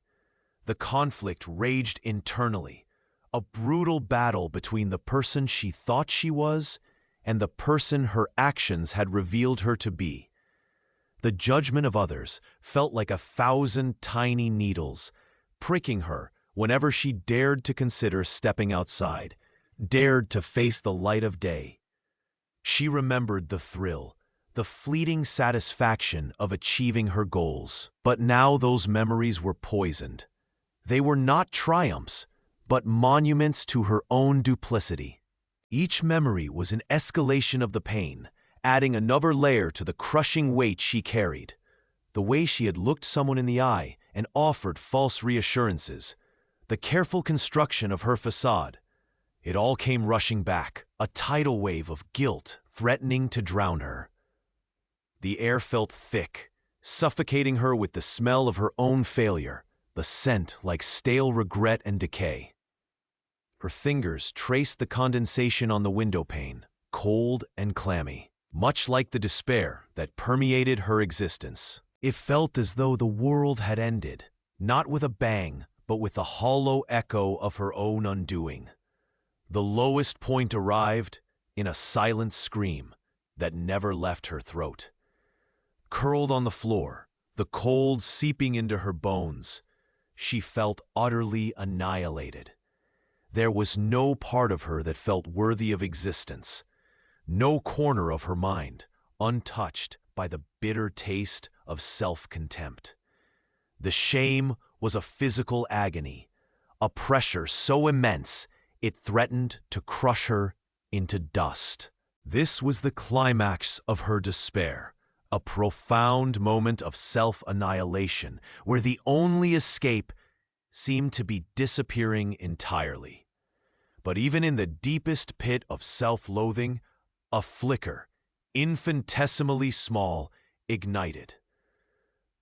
[SPEAKER 1] The conflict raged internally, a brutal battle between the person she thought she was and the person her actions had revealed her to be. The judgment of others felt like 1,000 tiny needles, pricking her whenever she dared to consider stepping outside, dared to face the light of day. She remembered the thrill, the fleeting satisfaction of achieving her goals. But now those memories were poisoned. They were not triumphs, but monuments to her own duplicity. Each memory was an escalation of the pain, adding another layer to the crushing weight she carried. The way she had looked someone in the eye and offered false reassurances, the careful construction of her facade. It all came rushing back, a tidal wave of guilt threatening to drown her. The air felt thick, suffocating her with the smell of her own failure, the scent like stale regret and decay. Her fingers traced the condensation on the window pane, cold and clammy, much like the despair that permeated her existence. It felt as though the world had ended, not with a bang, but with the hollow echo of her own undoing. The lowest point arrived in a silent scream that never left her throat. Curled on the floor, the cold seeping into her bones, she felt utterly annihilated. There was no part of her that felt worthy of existence, no corner of her mind untouched by the bitter taste of self-contempt. The shame was a physical agony, a pressure so immense it threatened to crush her into dust. This was the climax of her despair, a profound moment of self-annihilation where the only escape seemed to be disappearing entirely. But even in the deepest pit of self-loathing, a flicker, infinitesimally small, ignited.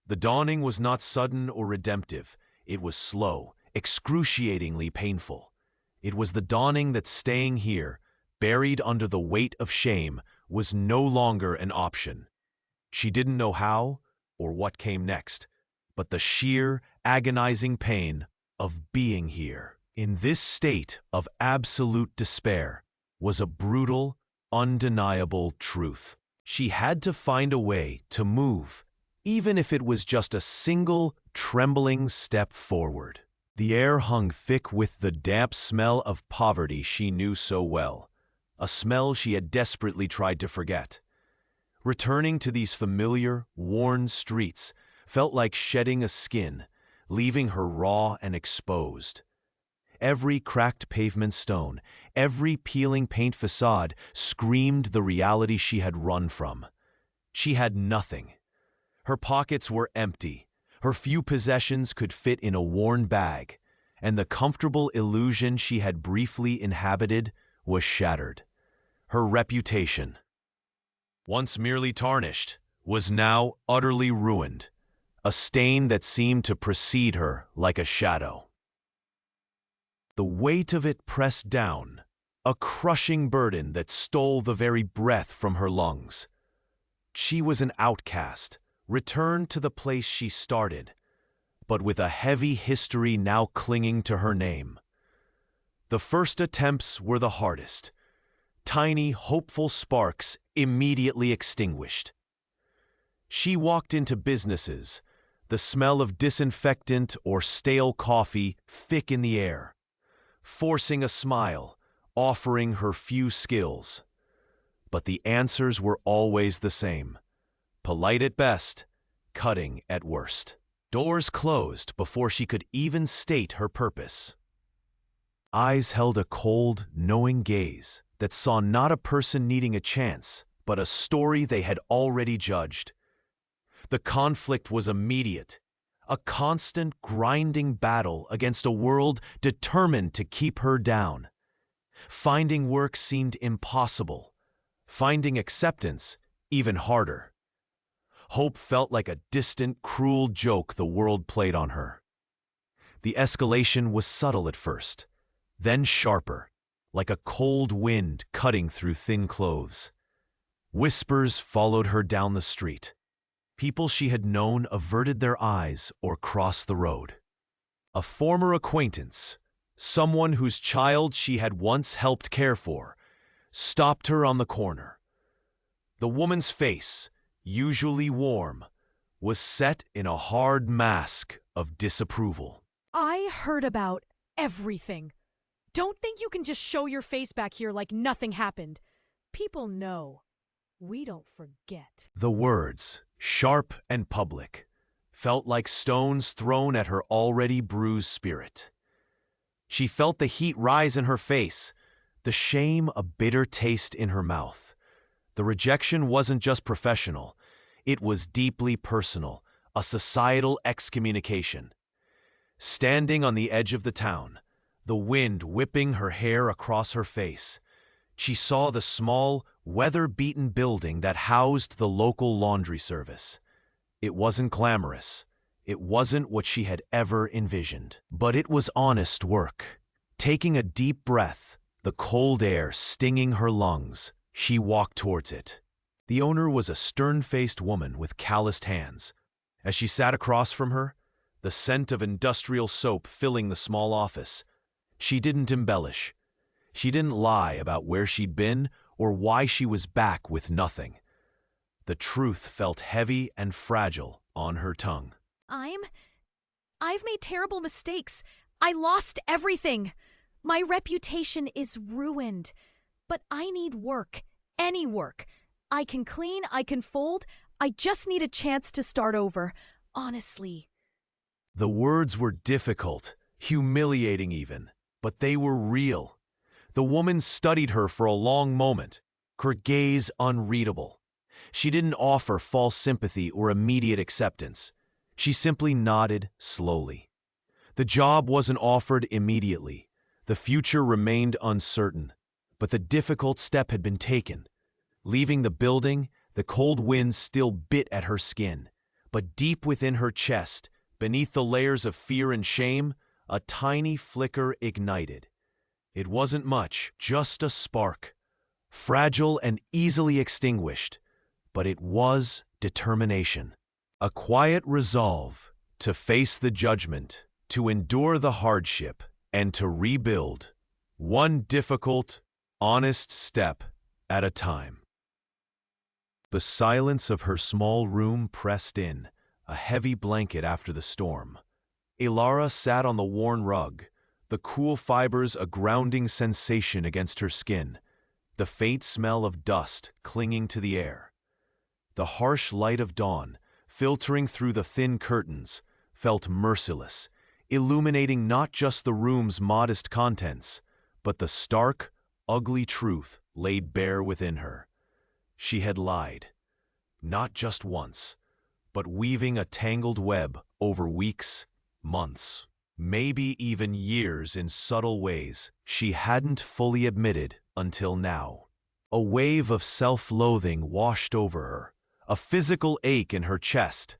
[SPEAKER 1] The dawning was not sudden or redemptive. It was slow, excruciatingly painful. It was the dawning that staying here, buried under the weight of shame, was no longer an option. She didn't know how or what came next, but the sheer, agonizing pain of being here, in this state of absolute despair, was a brutal, undeniable truth. She had to find a way to move, even if it was just a single, trembling step forward. The air hung thick with the damp smell of poverty she knew so well, a smell she had desperately tried to forget. Returning to these familiar, worn streets felt like shedding a skin, leaving her raw and exposed. Every cracked pavement stone, every peeling paint facade screamed the reality she had run from. She had nothing. Her pockets were empty. Her few possessions could fit in a worn bag, and the comfortable illusion she had briefly inhabited was shattered. Her reputation, once merely tarnished, was now utterly ruined, a stain that seemed to precede her like a shadow. The weight of it pressed down, a crushing burden that stole the very breath from her lungs. She was an outcast, returned to the place she started, but with a heavy history now clinging to her name. The first attempts were the hardest. Tiny, hopeful sparks immediately extinguished. She walked into businesses, the smell of disinfectant or stale coffee thick in the air, forcing a smile, offering her few skills. But the answers were always the same. Polite at best, cutting at worst. Doors closed before she could even state her purpose. Eyes held a cold, knowing gaze that saw not a person needing a chance, but a story they had already judged. The conflict was immediate, a constant grinding battle against a world determined to keep her down. Finding work seemed impossible, finding acceptance even harder. Hope felt like a distant, cruel joke the world played on her. The escalation was subtle at first, then sharper, like a cold wind cutting through thin clothes. Whispers followed her down the street. People she had known averted their eyes or crossed the road. A former acquaintance, someone whose child she had once helped care for, stopped her on the corner. The woman's face, usually warm, was set in a hard mask of disapproval.
[SPEAKER 2] I heard about everything. Don't think you can just show your face back here like nothing happened. People know. We don't forget.
[SPEAKER 1] The words, sharp and public, felt like stones thrown at her already bruised spirit. She felt the heat rise in her face, the shame a bitter taste in her mouth. The rejection wasn't just professional, it was deeply personal, a societal excommunication. Standing on the edge of the town, the wind whipping her hair across her face, she saw the small, weather-beaten building that housed the local laundry service. It wasn't glamorous. It wasn't what she had ever envisioned. But it was honest work. Taking a deep breath, the cold air stinging her lungs, she walked towards it. The owner was a stern-faced woman with calloused hands. As she sat across from her, the scent of industrial soap filling the small office, she didn't embellish. She didn't lie about where she'd been or why she was back with nothing. The truth felt heavy and fragile on her tongue.
[SPEAKER 2] I've made terrible mistakes. I lost everything. My reputation is ruined. But I need work. Any work. I can clean, I can fold. I just need a chance to start over. Honestly.
[SPEAKER 1] The words were difficult, humiliating even, but they were real. The woman studied her for a long moment, her gaze unreadable. She didn't offer false sympathy or immediate acceptance. She simply nodded slowly. The job wasn't offered immediately. The future remained uncertain, but the difficult step had been taken. Leaving the building, the cold wind still bit at her skin, but deep within her chest, beneath the layers of fear and shame, a tiny flicker ignited. It wasn't much, just a spark, fragile and easily extinguished, but it was determination. A quiet resolve to face the judgment, to endure the hardship, and to rebuild, one difficult, honest step at a time. The silence of her small room pressed in, a heavy blanket after the storm. Ilara sat on the worn rug, the cool fibers a grounding sensation against her skin, the faint smell of dust clinging to the air. The harsh light of dawn, filtering through the thin curtains, felt merciless, illuminating not just the room's modest contents, but the stark, ugly truth laid bare within her. She had lied, not just once, but weaving a tangled web over weeks, months, maybe even years in subtle ways she hadn't fully admitted until now. A wave of self-loathing washed over her, a physical ache in her chest.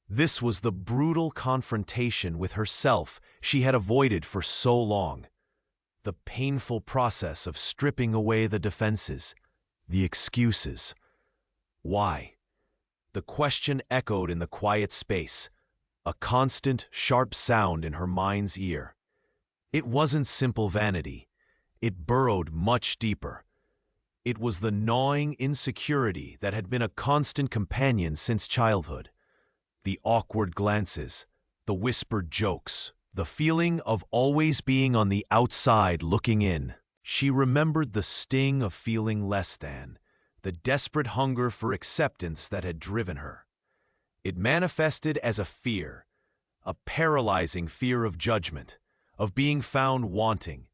[SPEAKER 1] This was the brutal confrontation with herself she had avoided for so long. The painful process of stripping away the defenses, the excuses. Why? The question echoed in the quiet space, a constant, sharp sound in her mind's ear. It wasn't simple vanity. It burrowed much deeper. It was the gnawing insecurity that had been a constant companion since childhood. The awkward glances, the whispered jokes, the feeling of always being on the outside looking in. She remembered the sting of feeling less than, the desperate hunger for acceptance that had driven her. It manifested as a fear, a paralyzing fear of judgment, of being found wanting,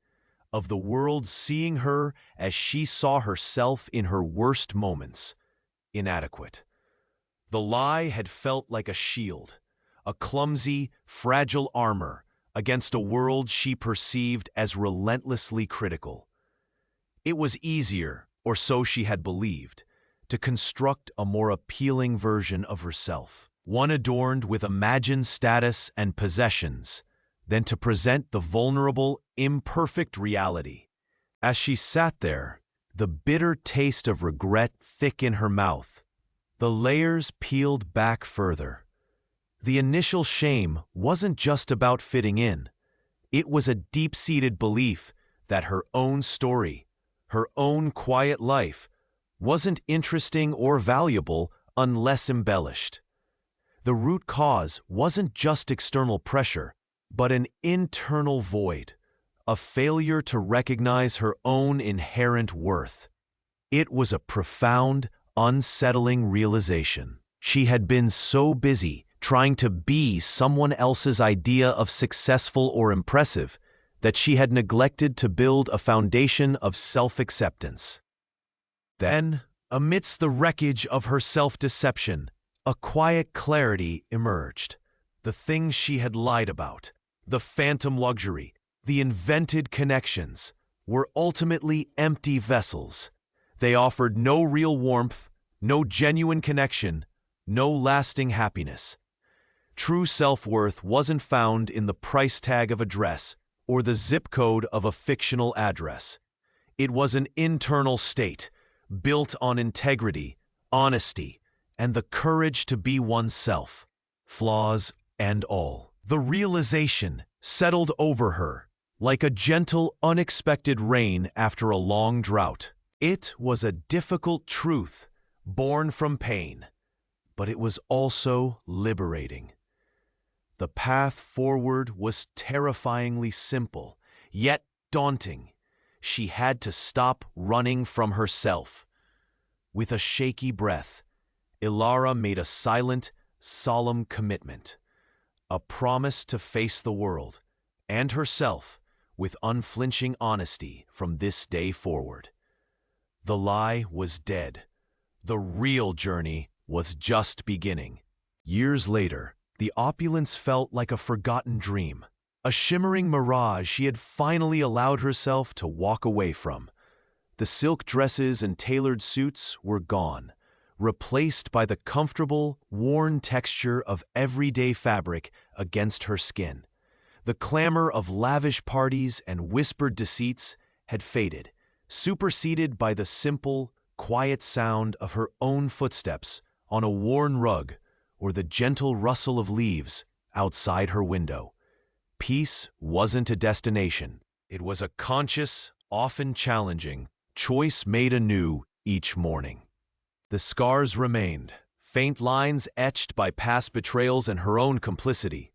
[SPEAKER 1] of the world seeing her as she saw herself in her worst moments, inadequate. The lie had felt like a shield, a clumsy, fragile armor against a world she perceived as relentlessly critical. It was easier, or so she had believed, to construct a more appealing version of herself, one adorned with imagined status and possessions, than to present the vulnerable, imperfect reality. As she sat there, the bitter taste of regret thick in her mouth, the layers peeled back further. The initial shame wasn't just about fitting in. It was a deep-seated belief that her own story, her own quiet life, wasn't interesting or valuable unless embellished. The root cause wasn't just external pressure, but an internal void, a failure to recognize her own inherent worth. It was a profound, unsettling realization. She had been so busy trying to be someone else's idea of successful or impressive that she had neglected to build a foundation of self-acceptance. Then, amidst the wreckage of her self-deception, a quiet clarity emerged. The things she had lied about, the phantom luxury, the invented connections, were ultimately empty vessels. They offered no real warmth, no genuine connection, no lasting happiness. True self-worth wasn't found in the price tag of a dress or the zip code of a fictional address. It was an internal state, built on integrity, honesty, and the courage to be oneself, flaws and all. The realization settled over her like a gentle, unexpected rain after a long drought. It was a difficult truth, born from pain, but it was also liberating. The path forward was terrifyingly simple, yet daunting. She had to stop running from herself. With a shaky breath, Ilara made a silent, solemn commitment, a promise to face the world and herself with unflinching honesty from this day forward. The lie was dead. The real journey was just beginning. Years later, the opulence felt like a forgotten dream, a shimmering mirage she had finally allowed herself to walk away from. The silk dresses and tailored suits were gone, replaced by the comfortable, worn texture of everyday fabric against her skin. The clamor of lavish parties and whispered deceits had faded, superseded by the simple, quiet sound of her own footsteps on a worn rug or the gentle rustle of leaves outside her window. Peace wasn't a destination. It was a conscious, often challenging, choice made anew each morning. The scars remained, faint lines etched by past betrayals and her own complicity.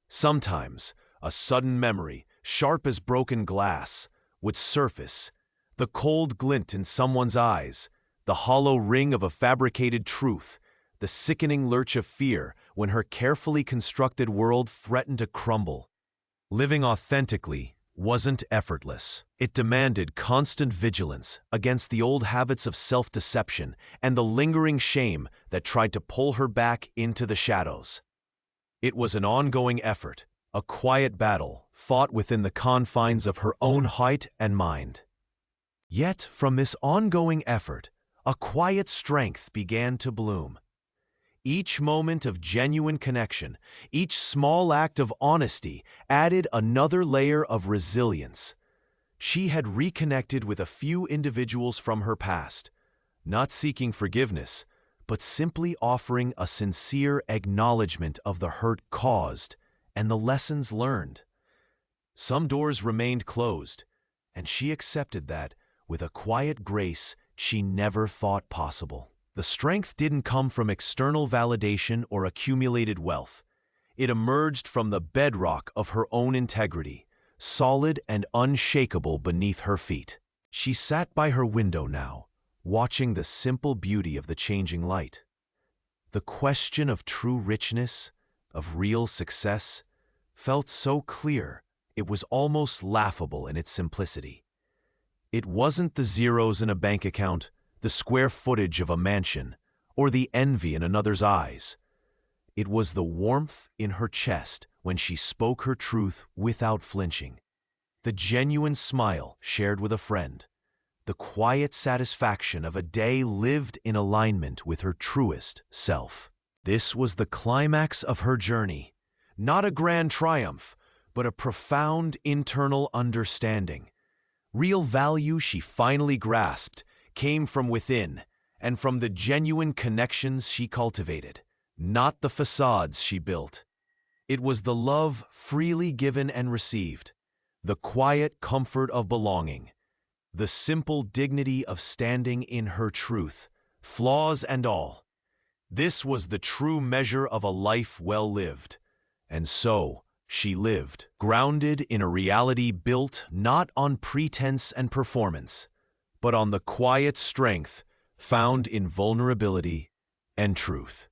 [SPEAKER 1] Sometimes, a sudden memory, sharp as broken glass, would surface, the cold glint in someone's eyes, the hollow ring of a fabricated truth, the sickening lurch of fear when her carefully constructed world threatened to crumble. Living authentically wasn't effortless. It demanded constant vigilance against the old habits of self-deception and the lingering shame that tried to pull her back into the shadows. It was an ongoing effort, a quiet battle fought within the confines of her own heart and mind. Yet, from this ongoing effort, a quiet strength began to bloom. Each moment of genuine connection, each small act of honesty added another layer of resilience. She had reconnected with a few individuals from her past, not seeking forgiveness, but simply offering a sincere acknowledgement of the hurt caused and the lessons learned. Some doors remained closed, and she accepted that with a quiet grace she never thought possible. The strength didn't come from external validation or accumulated wealth. It emerged from the bedrock of her own integrity, solid and unshakable beneath her feet. She sat by her window now, watching the simple beauty of the changing light. The question of true richness, of real success, felt so clear it was almost laughable in its simplicity. It wasn't the zeros in a bank account, the square footage of a mansion, or the envy in another's eyes. It was the warmth in her chest when she spoke her truth without flinching, the genuine smile shared with a friend, the quiet satisfaction of a day lived in alignment with her truest self. This was the climax of her journey, not a grand triumph, but a profound internal understanding. Real value she finally grasped came from within and from the genuine connections she cultivated, not the facades she built. It was the love freely given and received, the quiet comfort of belonging, the simple dignity of standing in her truth, flaws and all. This was the true measure of a life well lived. And so she lived, grounded in a reality built not on pretense and performance, but on the quiet strength found in vulnerability and truth.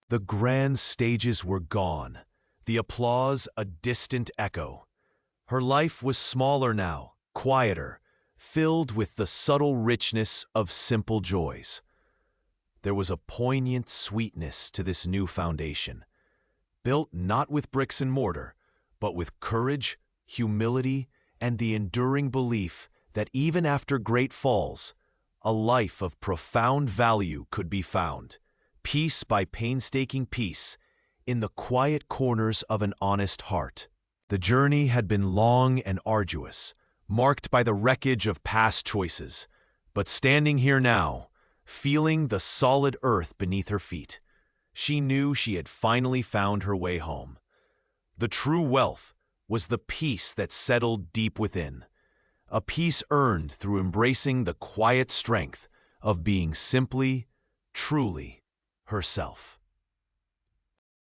[SPEAKER 1] The grand stages were gone, the applause a distant echo. Her life was smaller now, quieter, filled with the subtle richness of simple joys. There was a poignant sweetness to this new foundation, built not with bricks and mortar, but with courage, humility, and the enduring belief that even after great falls, a life of profound value could be found, piece by painstaking piece, in the quiet corners of an honest heart. The journey had been long and arduous, marked by the wreckage of past choices, but standing here now, feeling the solid earth beneath her feet, she knew she had finally found her way home. The true wealth was the peace that settled deep within, a peace earned through embracing the quiet strength of being simply, truly herself.